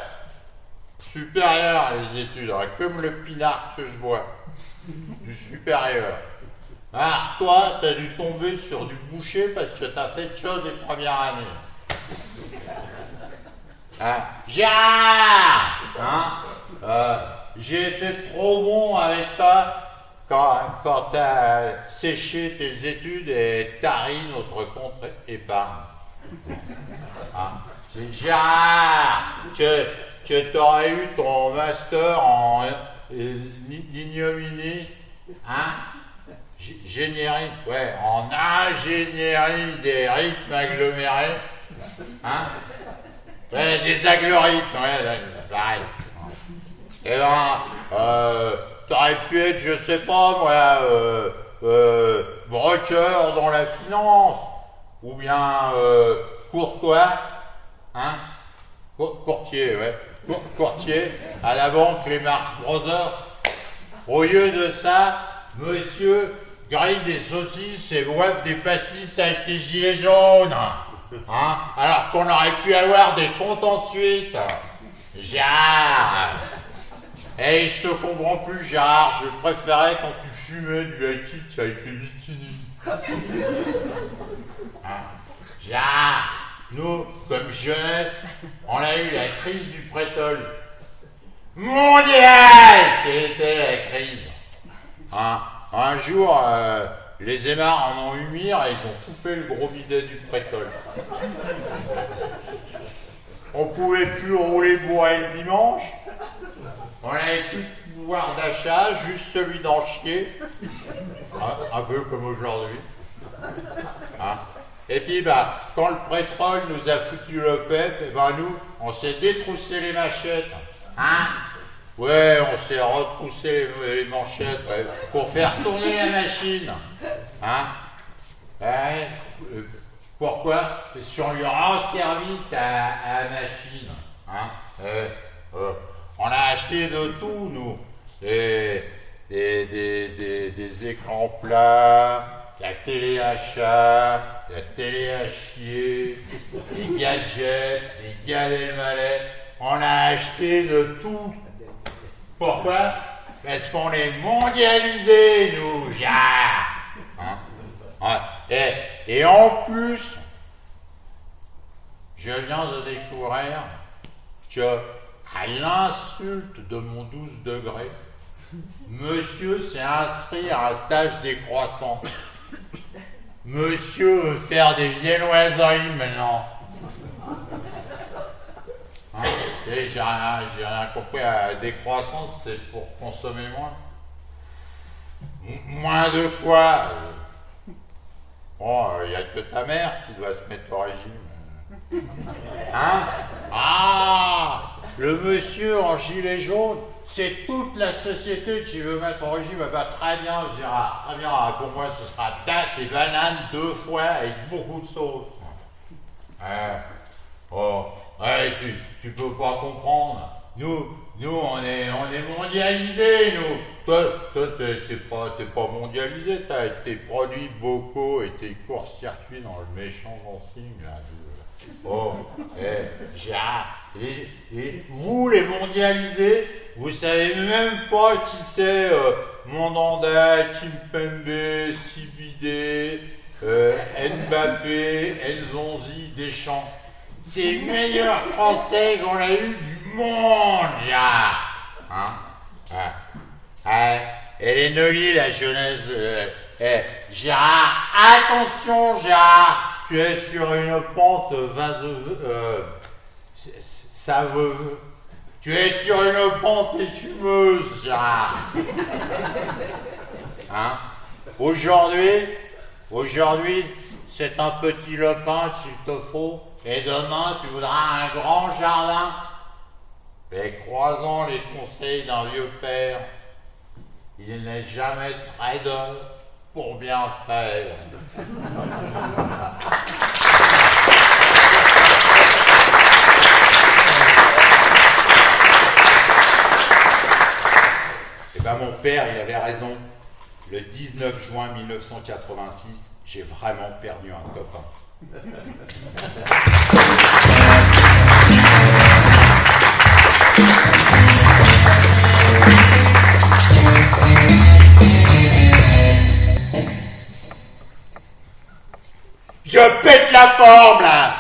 Supérieures, les études, hein, comme le pinard que je bois. Du supérieur. Alors toi, t'as dû tomber sur du boucher parce que t'as fait que des premières années. Hein? Gérard, hein? J'ai été trop bon avec toi quand t'as séché tes études et tari notre compte épargne. Hein? C'est Gérard que t'aurais eu ton master en ignominie, hein? Générique, ouais, en ingénierie des rythmes agglomérés, hein? Ouais, des algorithmes, ouais, pareil. Eh ben, t'aurais pu être, je sais pas moi, broker dans la finance, ou bien courtois, hein? Courtier, ouais, courtier à la banque Les Marx Brothers. Au lieu de ça, monsieur grille des saucisses et boive des pastis avec des gilets jaunes. Hein? Alors qu'on aurait pu avoir des comptes ensuite. Gérard. Et je te comprends plus, Gérard. Je préférais quand tu fumais du high-kick avec les bikinis. Hein? Gérard, nous, comme jeunesse, on a eu la crise du prétol. Mondiale! Quelle était la crise? Hein? Un jour, les aimards en ont eu mire et ils ont coupé le gros bidet du prétol. On pouvait plus rouler bourré le dimanche. On n'avait plus de pouvoir d'achat, juste celui d'en chier. Un peu comme aujourd'hui. Hein? Et puis, bah, quand le pétrole nous a foutu le pep, et ben nous, on s'est détroussé les machettes. Hein? Ouais, on s'est retroussé les manchettes, ouais, pour faire tourner la machine. Hein? Ouais, pourquoi? Parce qu'on lui rend service à la machine. Hein? On a acheté de tout, nous. Des écrans plats, la télé à chat, la télé à chier, les gadgets, les galets malais. On a acheté de tout. Pourquoi? Parce qu'on est mondialisés, nous, hein? Ouais. Et en plus, je viens de découvrir que, à l'insulte de mon 12 degrés, monsieur s'est inscrit à un stage décroissant. Monsieur veut faire des viennoiseries maintenant. Hein? Et j'ai rien compris. La décroissance, c'est pour consommer moins. Moins de quoi? Bon, il n'y a que ta mère qui doit se mettre au régime. Hein? Ah! Le monsieur en gilet jaune, c'est toute la société qui veut mettre au régime. Bah, très bien, Gérard. Très bien. Pour moi, ce sera date et banane 2 fois avec beaucoup de sauce. Oh, ouais, tu peux pas comprendre. Nous, on est mondialisés, nous. Toi, t'es pas mondialisé. T'as tes produits bocaux et tes courts-circuits dans le méchant dancing, là. Oh, Gérard. Et vous, les mondialisés, vous savez même pas qui c'est Mandanda, Kimpembe, Sibidé, Mbappé, Nzonzi, Deschamps. C'est les meilleurs Français qu'on a eu du monde, Gérard. Hein? Elle est nolie, la jeunesse de... Gérard, attention, Gérard. Tu es sur une pente tu es sur une pente écumeuse, Gérard. Hein? Aujourd'hui, c'est un petit lopin qu'il te faut, et demain, tu voudras un grand jardin. Et croisant les conseils d'un vieux père, il n'est jamais très dol pour bien faire. Eh ben mon père, il avait raison. Le 19 juin 1986, j'ai vraiment perdu un copain. Je pète la forme, là.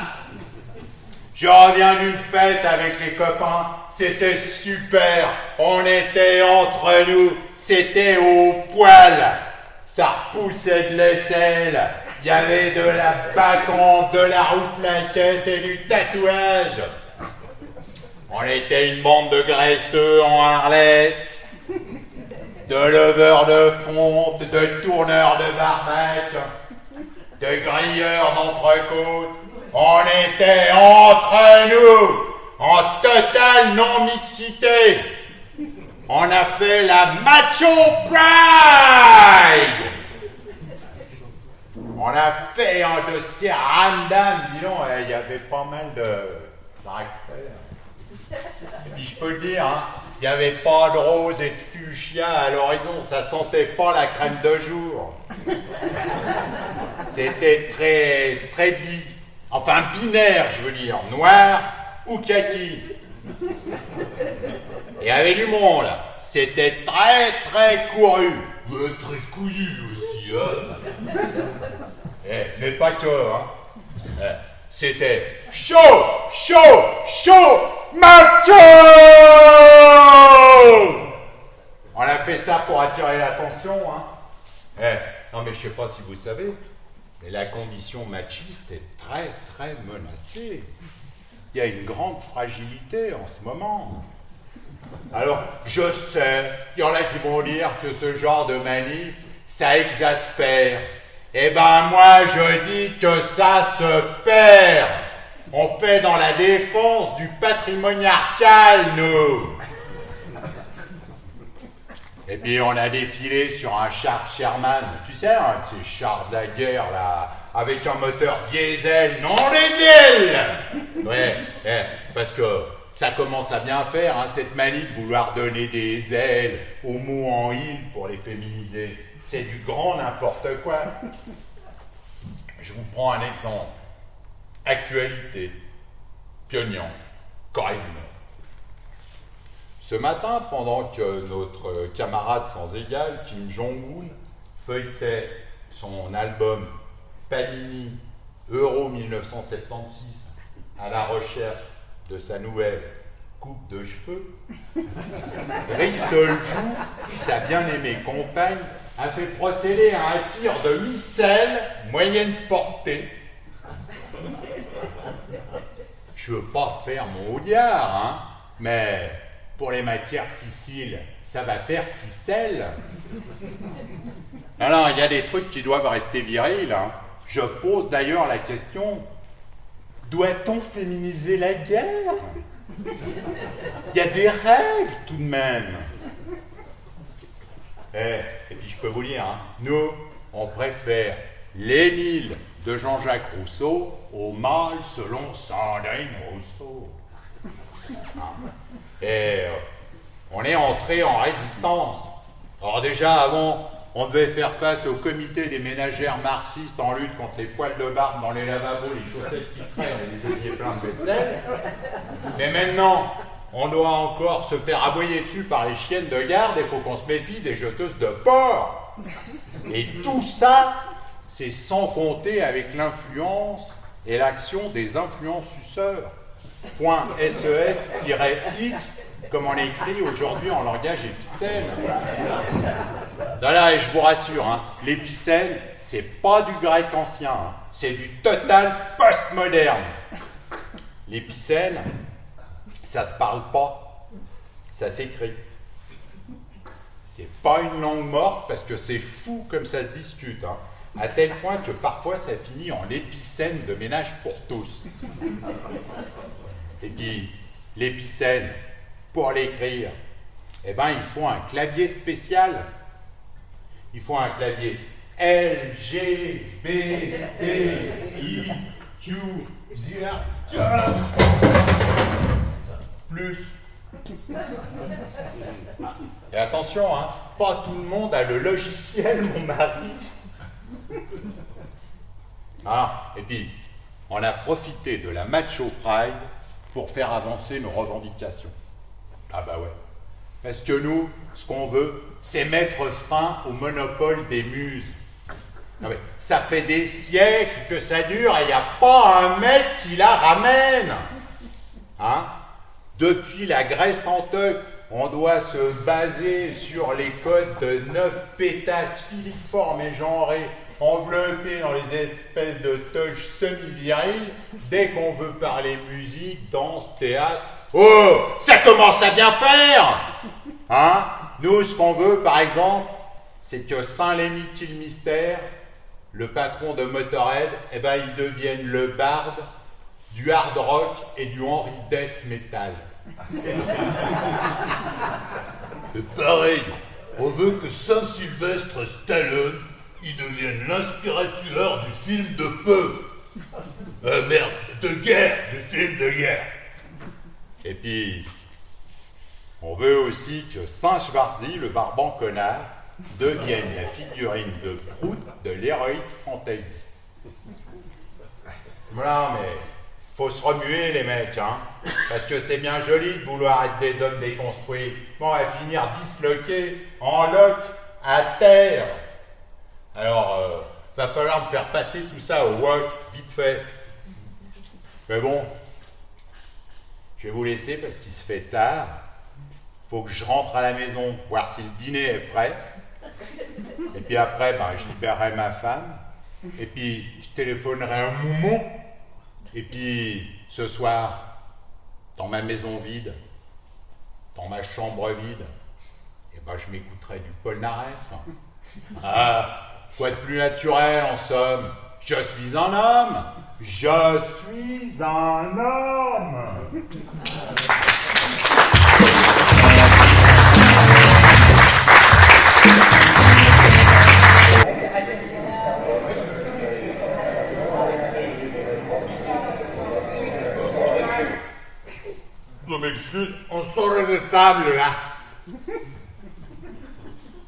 Je reviens d'une fête avec les copains. C'était super. On était entre nous. C'était au poil. Ça repoussait de l'aisselle. Il y avait de la bacante, de la rouflaquette et du tatouage. On était une bande de graisseux en Harley, de leveurs de fonte, de tourneurs de barbac, de grilleurs d'entrecôte. On était entre nous, en totale non-mixité. On a fait la Macho Pride. On a fait un dossier à Ramdam, dis donc, il y avait pas mal de caractères. Et puis je peux le dire, hein, il n'y avait pas de rose et de fuchsia à l'horizon, ça sentait pas la crème de jour. C'était très binaire, je veux dire, noir ou kaki. Et avec du monde, c'était très couru. Mais très couillu aussi, hein. Mais pas que, hein. C'était chaud, macho. On a fait ça pour attirer l'attention, hein. Non mais je sais pas si vous savez, mais la condition machiste est très menacée. Il y a une grande fragilité en ce moment. Alors, je sais, il y en a qui vont dire que ce genre de manif, ça exaspère. Eh ben moi, je dis que ça se perd. On fait dans la défense du patrimonial, nous. Et puis on a défilé sur un char Sherman, tu sais, un de ces chars de la guerre, là, avec un moteur diesel, non les diesel. Ouais, parce que ça commence à bien faire, hein, cette manie de vouloir donner des ailes aux mots en île pour les féminiser. c'est du grand n'importe quoi. Je vous prends un exemple. Actualité. Pyongyang, Corée du Nord. Ce matin, pendant que notre camarade sans égal, Kim Jong-un, feuilletait son album Panini Euro 1976 à la recherche de sa nouvelle coupe de cheveux, Ri Sol-ju, sa bien-aimée compagne, a fait procéder à un tir de missile moyenne portée. Je veux pas faire mon audiard, hein, mais pour les matières fissiles, ça va faire ficelle. Alors, il y a des trucs qui doivent rester virils, hein. Je pose d'ailleurs la question, doit-on féminiser la guerre? Il y a des règles tout de même. Et puis je peux vous dire, hein, nous, on préfère l'Émile de Jean-Jacques Rousseau au mâle selon Sandrine Rousseau. Et on est entré en résistance. Alors déjà, avant, on devait faire face au comité des ménagères marxistes en lutte contre les poils de barbe dans les lavabos, les chaussettes qui crèvent et les éviers pleins de vaisselle. Mais maintenant, on doit encore se faire aboyer dessus par les chiennes de garde et il faut qu'on se méfie des jeteuses de porc. Et tout ça, c'est sans compter avec l'influence et l'action des influenceurs. .ses-x, comme on l'écrit aujourd'hui en langage épicène. Voilà, et je vous rassure, hein, l'épicène, c'est pas du grec ancien, hein, c'est du total postmoderne. L'épicène, ça se parle pas, ça s'écrit. C'est pas une langue morte parce que c'est fou comme ça se discute, hein, à tel point que parfois ça finit en épicène de ménage pour tous. Et puis, l'épicène, pour l'écrire, eh ben, il faut un clavier spécial. Il faut un clavier L, G, B, T, I, Q, Z, plus. Et attention, hein, pas tout le monde a le logiciel, mon mari. Ah, et puis, on a profité de la Macho Pride pour faire avancer nos revendications. Ah bah ouais. Parce que nous, ce qu'on veut, c'est mettre fin au monopole des muses. Non mais, ça fait des siècles que ça dure et il n'y a pas un mec qui la ramène. Hein? Depuis la Grèce antique, on doit se baser sur les codes de 9 pétasses filiformes et genrées enveloppés dans les espèces de toges semi-viriles, dès qu'on veut parler musique, danse, théâtre. Oh, ça commence à bien faire! Hein? Nous, ce qu'on veut, par exemple, c'est que Saint-Lémy Kilmister, le patron de Motorhead, eh ben, il devienne le barde du hard rock et du Henry Death Metal. Et pareil, on veut que Saint-Sylvestre Stallone il devienne l'inspirateur du film de peu. De guerre, du film de guerre. Et puis, on veut aussi que Saint-Schwarzy, le barbant connard, devienne la figurine de prout de l'Heroic Fantasy. Voilà, mais faut se remuer les mecs, hein, parce que c'est bien joli de vouloir être des hommes déconstruits. Bon, on va finir disloqués, en loc, à terre. Alors, va falloir me faire passer tout ça au wok, vite fait. Mais bon, je vais vous laisser parce qu'il se fait tard. Faut que je rentre à la maison, voir si le dîner est prêt. Et puis après, ben, je libérerai ma femme. Et puis, je téléphonerai un moment. Et puis, ce soir, dans ma maison vide, dans ma chambre vide, et ben, je m'écouterai du Polnareff. Ah, quoi de plus naturel, en somme? Je suis un homme! Je suis un homme! Je m'excuse, On sort de table, là.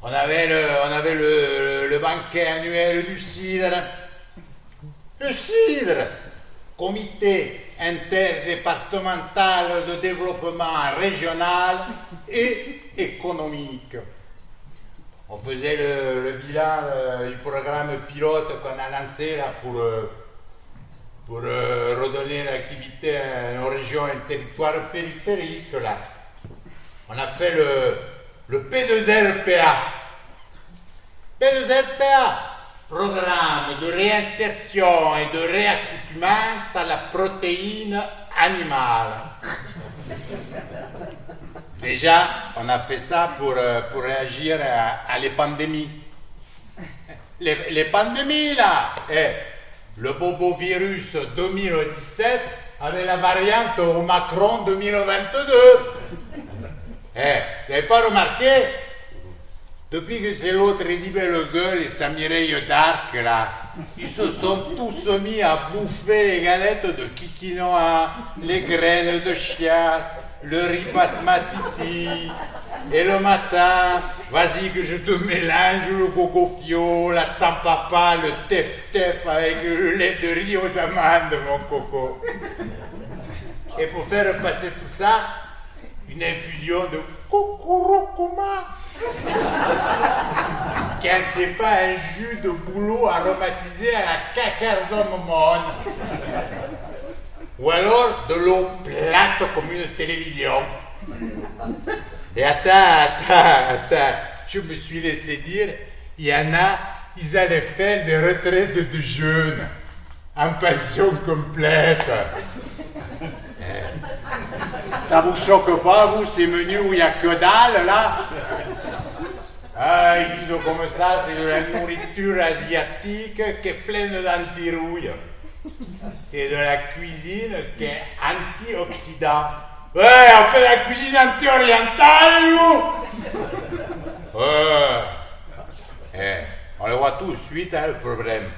On avait le banquet annuel du cidre. Le cidre, comité interdépartemental de développement régional et économique. On faisait le bilan du programme pilote qu'on a lancé là pour redonner l'activité à nos régions et territoires périphériques. Là. On a fait le P2RPA. P2RPA, programme de réinsertion et de réaccoutumance à la protéine animale. Déjà, on a fait ça pour réagir à les pandémies. Les pandémies, là, le bobovirus 2017 avait la variante Omicron 2022. Vous n'avez pas remarqué? Depuis que c'est l'autre Eddie Bellegueule et sa Mireille d'Arc, là, ils se sont tous mis à bouffer les galettes de kikinoa, les graines de chiasse, le riz basmati, et le matin, vas-y que je te mélange le cocofio, la tsampapa, le tef-tef avec le lait de riz aux amandes, mon coco. Et pour faire passer tout ça, une infusion de kokorokoma. Quand c'est pas un jus de bouleau aromatisé à la cacardamone. Ou alors de l'eau plate comme une télévision. Et attends, je me suis laissé dire, il y en a, ils allaient faire des retraites de jeunes, en passion complète. Ça vous choque pas, vous, ces menus où il n'y a que dalle, là? Ah, ils disent comme ça, c'est de la nourriture asiatique qui est pleine d'antirouille. C'est de la cuisine qui est anti-oxydant. Ouais, on fait la cuisine anti-orientale, nous! On le voit tout de suite, hein, le problème.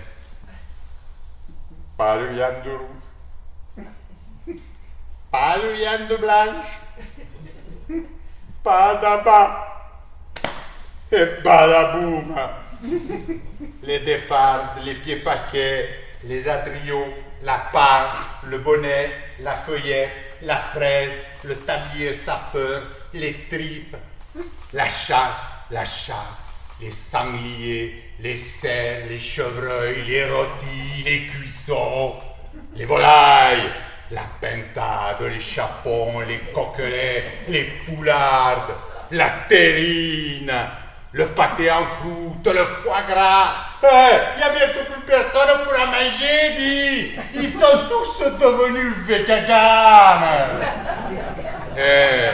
Pas de viande rouge. Pas de viande blanche. Pas d'abat. Et badaboum. Les défardes, les pieds paquets, les atrios, la pince, le bonnet, la feuillette, la fraise, le tablier sapeur, les tripes, la chasse, les sangliers, les cerfs, les chevreuils, les rôtis, les cuissons, les volailles, la pintade, les chapons, les coquelets, les poulardes, la terrine, le pâté en croûte, le foie gras. Il n'y a bientôt plus personne pour la manger, dit. Ils sont tous devenus véganes.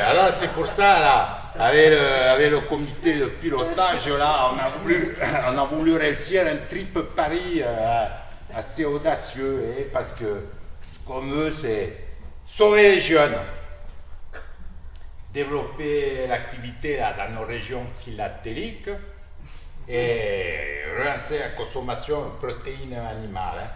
Alors c'est pour ça, là, avec le comité de pilotage, là, on a voulu réussir un trip Paris assez audacieux, parce que ce qu'on veut, c'est sauver les jeunes, développer l'activité là, dans nos régions philatéliques et relancer la consommation de protéines animales.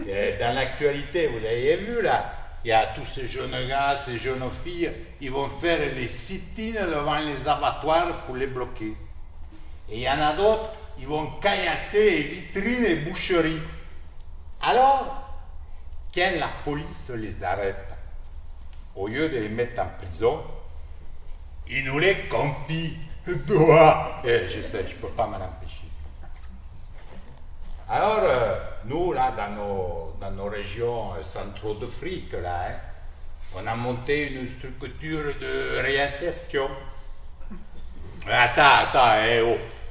Et dans l'actualité, vous avez vu là, il y a tous ces jeunes gars, ces jeunes filles, ils vont faire les sit-ins devant les abattoirs pour les bloquer. Et il y en a d'autres, ils vont caillasser les vitrines et boucheries. Alors, quand la police les arrête, au lieu de les mettre en prison, ils nous les confient. Je sais, je ne peux pas m'en empêcher. Alors, nous, là, dans nos régions sans trop de fric, là, on a monté une structure de réinsertion. Attends,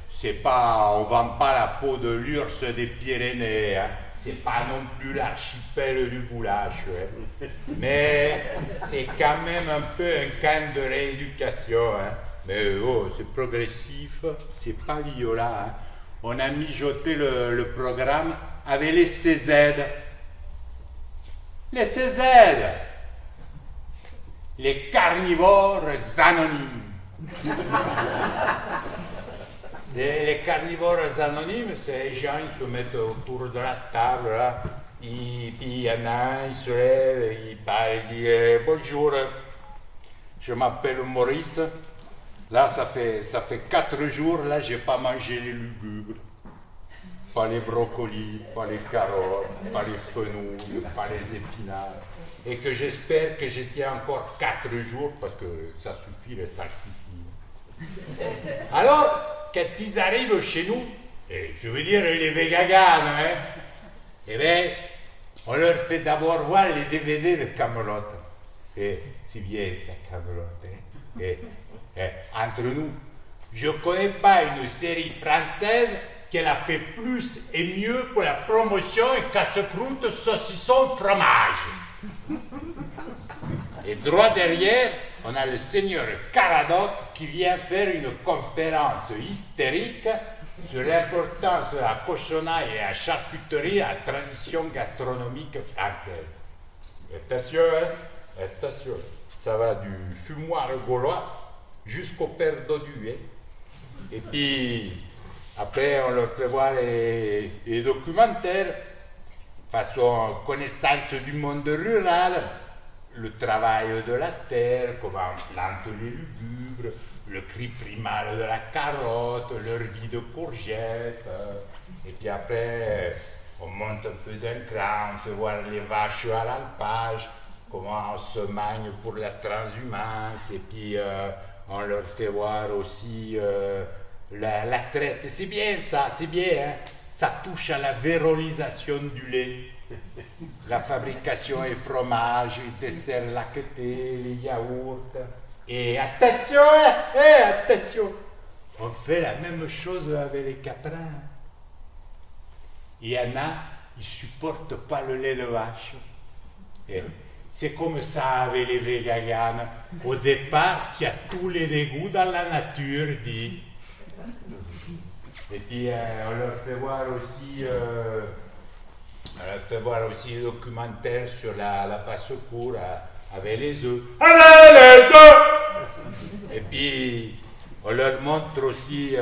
c'est pas, on vend pas la peau de l'ours des Pyrénées, hein. C'est pas non plus l'archipel du goulash, hein. Mais c'est quand même un peu un camp de rééducation, hein. Mais c'est progressif, c'est pas violent, hein. On a mijoté le programme avec les CZ. Les CZ, les carnivores anonymes. Les carnivores anonymes, c'est les gens, ils se mettent autour de la table, là. Puis il y en a un, il se lève, il parle, il dit bonjour, je m'appelle Maurice, Là, ça fait 4 jours, là, j'ai pas mangé les lugubres. Pas les brocolis, pas les carottes, pas les fenouilles, pas les épinards. Et que j'espère que je tiens encore 4 jours, parce que ça suffit, le salsifis. Alors, quand ils arrivent chez nous, et je veux dire les végaganes, hein, eh bien, on leur fait d'abord voir les DVD de Camelot. Et c'est bien ça, Camelot. Hein. Et, entre nous, je ne connais pas une série française qu'elle a fait plus et mieux pour la promotion et casse-croûte, saucisson, fromage. Et droit derrière, on a le seigneur Caradoc qui vient faire une conférence hystérique sur l'importance de la cochonnaille et la charcuterie à la tradition gastronomique française. Attention, hein? Attention, ça va du fumoir gaulois jusqu'au père dodu. Hein? Et puis, après, on leur fait voir les documentaires, façon connaissance du monde rural, le travail de la terre, comment on plante les lugubres, le cri primal de la carotte, leur vie de courgette. Et puis après, on monte un peu d'un cran, on fait voir les vaches à l'alpage, comment on se magne pour la transhumance, et puis on leur fait voir aussi la traite. C'est bien ça, c'est bien, hein? Ça touche à la vérolisation du lait. La fabrication et fromage, les desserts lactés, les yaourts. Et attention, attention, on fait la même chose avec les caprins. Il y en a, ils ne supportent pas le lait de vache. Et c'est comme ça avec les végaganes. Au départ, il y a tous les dégoûts dans la nature, dit. Et puis on leur fait voir aussi des documentaires sur la basse-cour avec les œufs. Allez les œufs! Et puis on leur montre aussi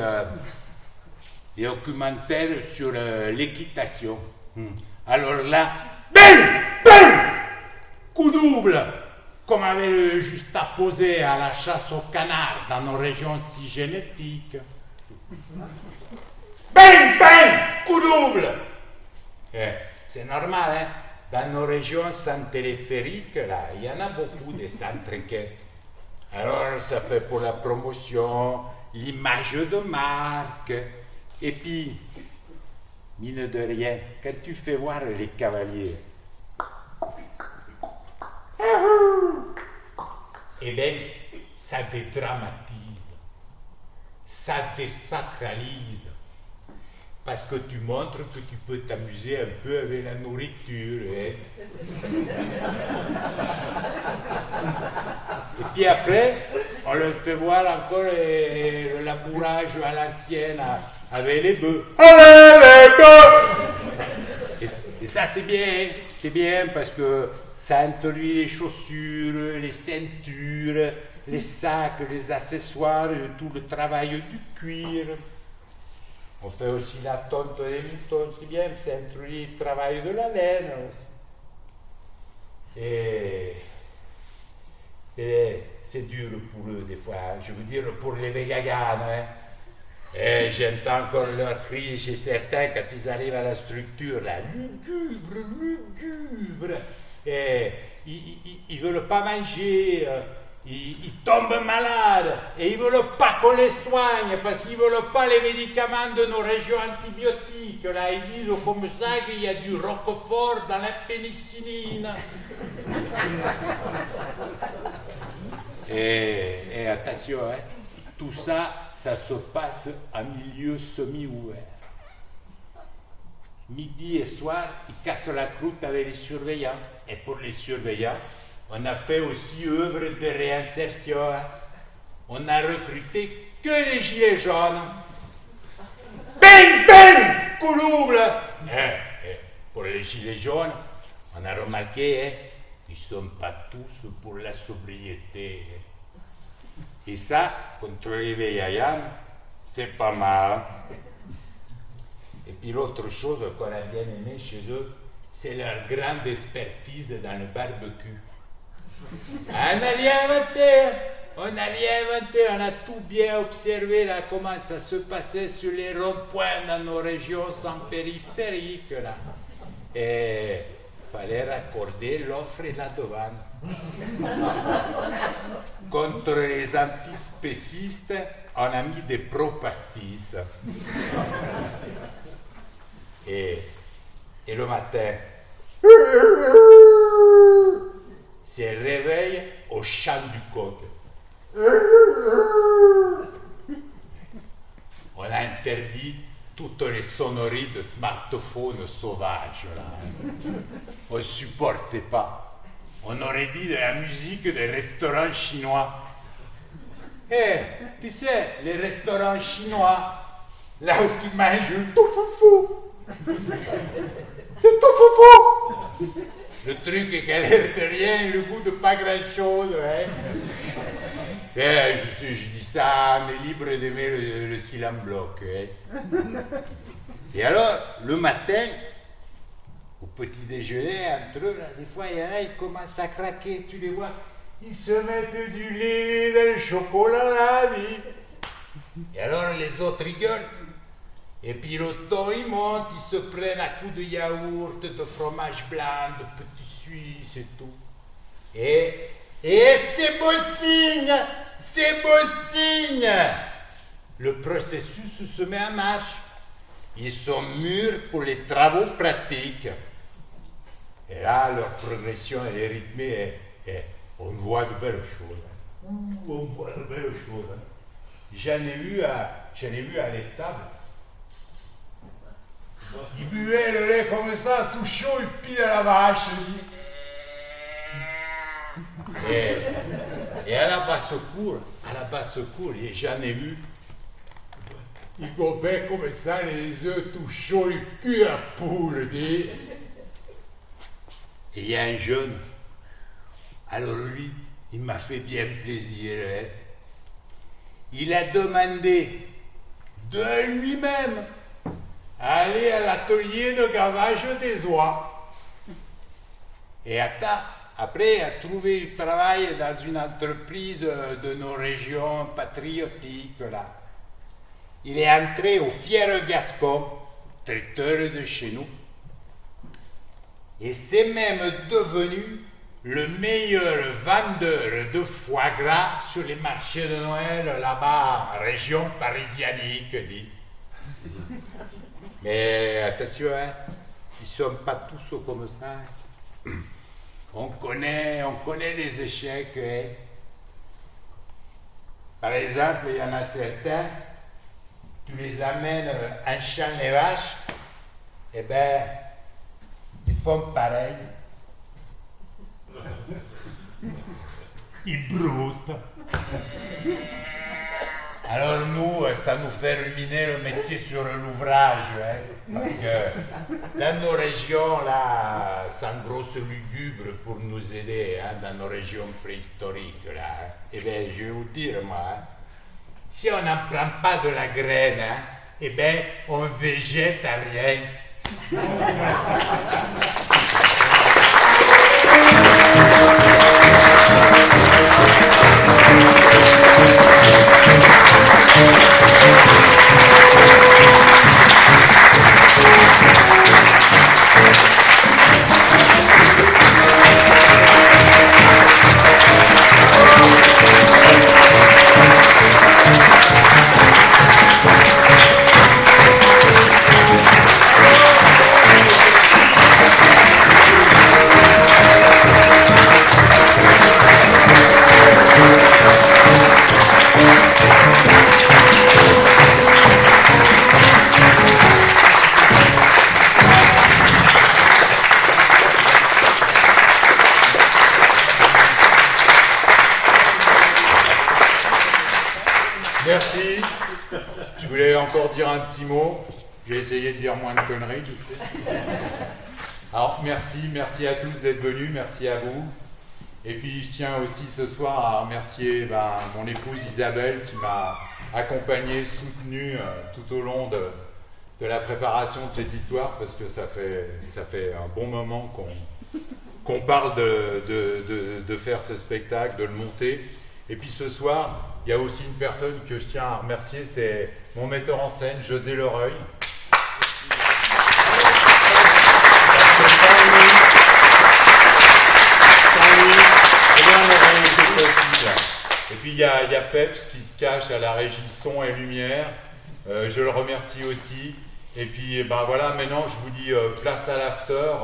des documentaires sur l'équitation. Alors là, bim! Coup double! Comme avait le juxtaposé à la chasse au canard dans nos régions si génétiques. Bang! Coup double! C'est normal, hein? Dans nos régions sans téléphérique, là, il y en a beaucoup des centres équestres. Alors, ça fait pour la promotion, l'image de marque. Et puis, mine de rien, quand tu fais voir les cavaliers, eh bien, ça dédramatise, ça désacralise. Parce que tu montres que tu peux t'amuser un peu avec la nourriture. Hein? Et puis après, on leur fait voir encore le labourage à l'ancienne avec les bœufs. Allez les bœufs! Et ça c'est bien parce que ça introduit les chaussures, les ceintures, les sacs, les accessoires, tout le travail du cuir. On fait aussi la tonte des moutons, c'est bien, ça introduit le travail de la laine aussi. Et c'est dur pour eux des fois, hein. Je veux dire pour les végaganes. Hein. Et j'entends encore leurs cris chez certains quand ils arrivent à la structure, là, lugubre. Et ils ne veulent pas manger. Ils tombent malades et ils ne veulent pas qu'on les soigne parce qu'ils ne veulent pas les médicaments de nos régions antibiotiques. Là, ils disent comme ça qu'il y a du roquefort dans la pénicilline. Et attention, hein, tout ça, ça se passe en milieu semi-ouvert. Midi et soir, ils cassent la croûte avec les surveillants. Et pour les surveillants, on a fait aussi œuvre de réinsertion. Hein. On a recruté que les gilets jaunes. Bing! Coup double! Pour les gilets jaunes, on a remarqué, hein, ils ne sont pas tous pour la sobriété. Et ça, contre les végaganes, c'est pas mal. Et puis l'autre chose qu'on a bien aimé chez eux, c'est leur grande expertise dans le barbecue. On n'a rien inventé. on n'a rien inventé, on a tout bien observé là, comment ça se passait sur les ronds-points dans nos régions sans périphériques là. Et fallait raccorder l'offre et la demande. Contre les antispécistes, on a mis des pro-pastis. Et le matin, c'est réveil au chant du coq. On a interdit toutes les sonneries de smartphones sauvages. Là. On ne supportait pas. On aurait dit de la musique des restaurants chinois. Tu sais, les restaurants chinois, là où tu manges le tofu. Le tofu. Le truc qui a l'air de rien, le goût de pas grand-chose. Hein. Je dis ça, on est libre d'aimer le silence bloc. Hein. Et alors, le matin, au petit déjeuner, entre eux, là, des fois, il y en a, ils commencent à craquer, tu les vois, ils se mettent du lait dans le chocolat, là, et alors les autres rigolent. Et puis le ton, il monte, ils se prennent à coups de yaourt, de fromage blanc, de petits suisses et tout. Et c'est beau signe, c'est beau signe. Le processus se met en marche. Ils sont mûrs pour les travaux pratiques. Et là, leur progression, elle est rythmée et on voit de belles choses. On voit de belles choses. J'en ai vu à l'étable. Il buvait le lait comme ça, tout chaud, il pile à la vache. Et à la basse-cour, j'en ai vu. Il gobait comme ça les œufs tout chauds, il cul à poule. Et il y a un jeune. Alors lui, il m'a fait bien plaisir. Hein. Il a demandé de lui-même aller à l'atelier de gavage des oies. Et après, il a trouvé du travail dans une entreprise de nos régions patriotiques, là. Il est entré au Fier Gascon, traiteur de chez nous. Et c'est même devenu le meilleur vendeur de foie gras sur les marchés de Noël, là-bas, en région parisianique, dit. Mais attention, hein, ils ne sont pas tous comme ça. On connaît les échecs. Hein. Par exemple, il y en a certains, tu les amènes en champ les vaches, eh bien, ils font pareil. Ils broutent. Alors nous, ça nous fait ruminer le métier sur l'ouvrage, hein, parce que dans nos régions, là, sans grosse lugubre pour nous aider, hein, dans nos régions préhistoriques, là, hein, eh bien, je vais vous dire, moi, hein, si on n'en prend pas de la graine, hein, eh bien, on végète à rien. Merci. Je voulais encore dire un petit mot. J'ai essayé de dire moins de conneries. Alors, merci à tous d'être venus, merci à vous. Et puis, je tiens aussi ce soir à remercier mon épouse Isabelle qui m'a accompagné, soutenu tout au long de la préparation de cette histoire, parce que ça fait un bon moment qu'on parle de faire ce spectacle, de le monter. Et puis ce soir, il y a aussi une personne que je tiens à remercier, c'est mon metteur en scène, José Lereuil. Et puis il y a Peps qui se cache à la régie son et lumière. Je le remercie aussi. Et puis ben voilà, maintenant je vous dis place à l'after.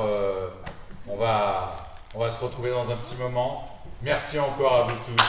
On va se retrouver dans un petit moment. Merci encore à vous tous.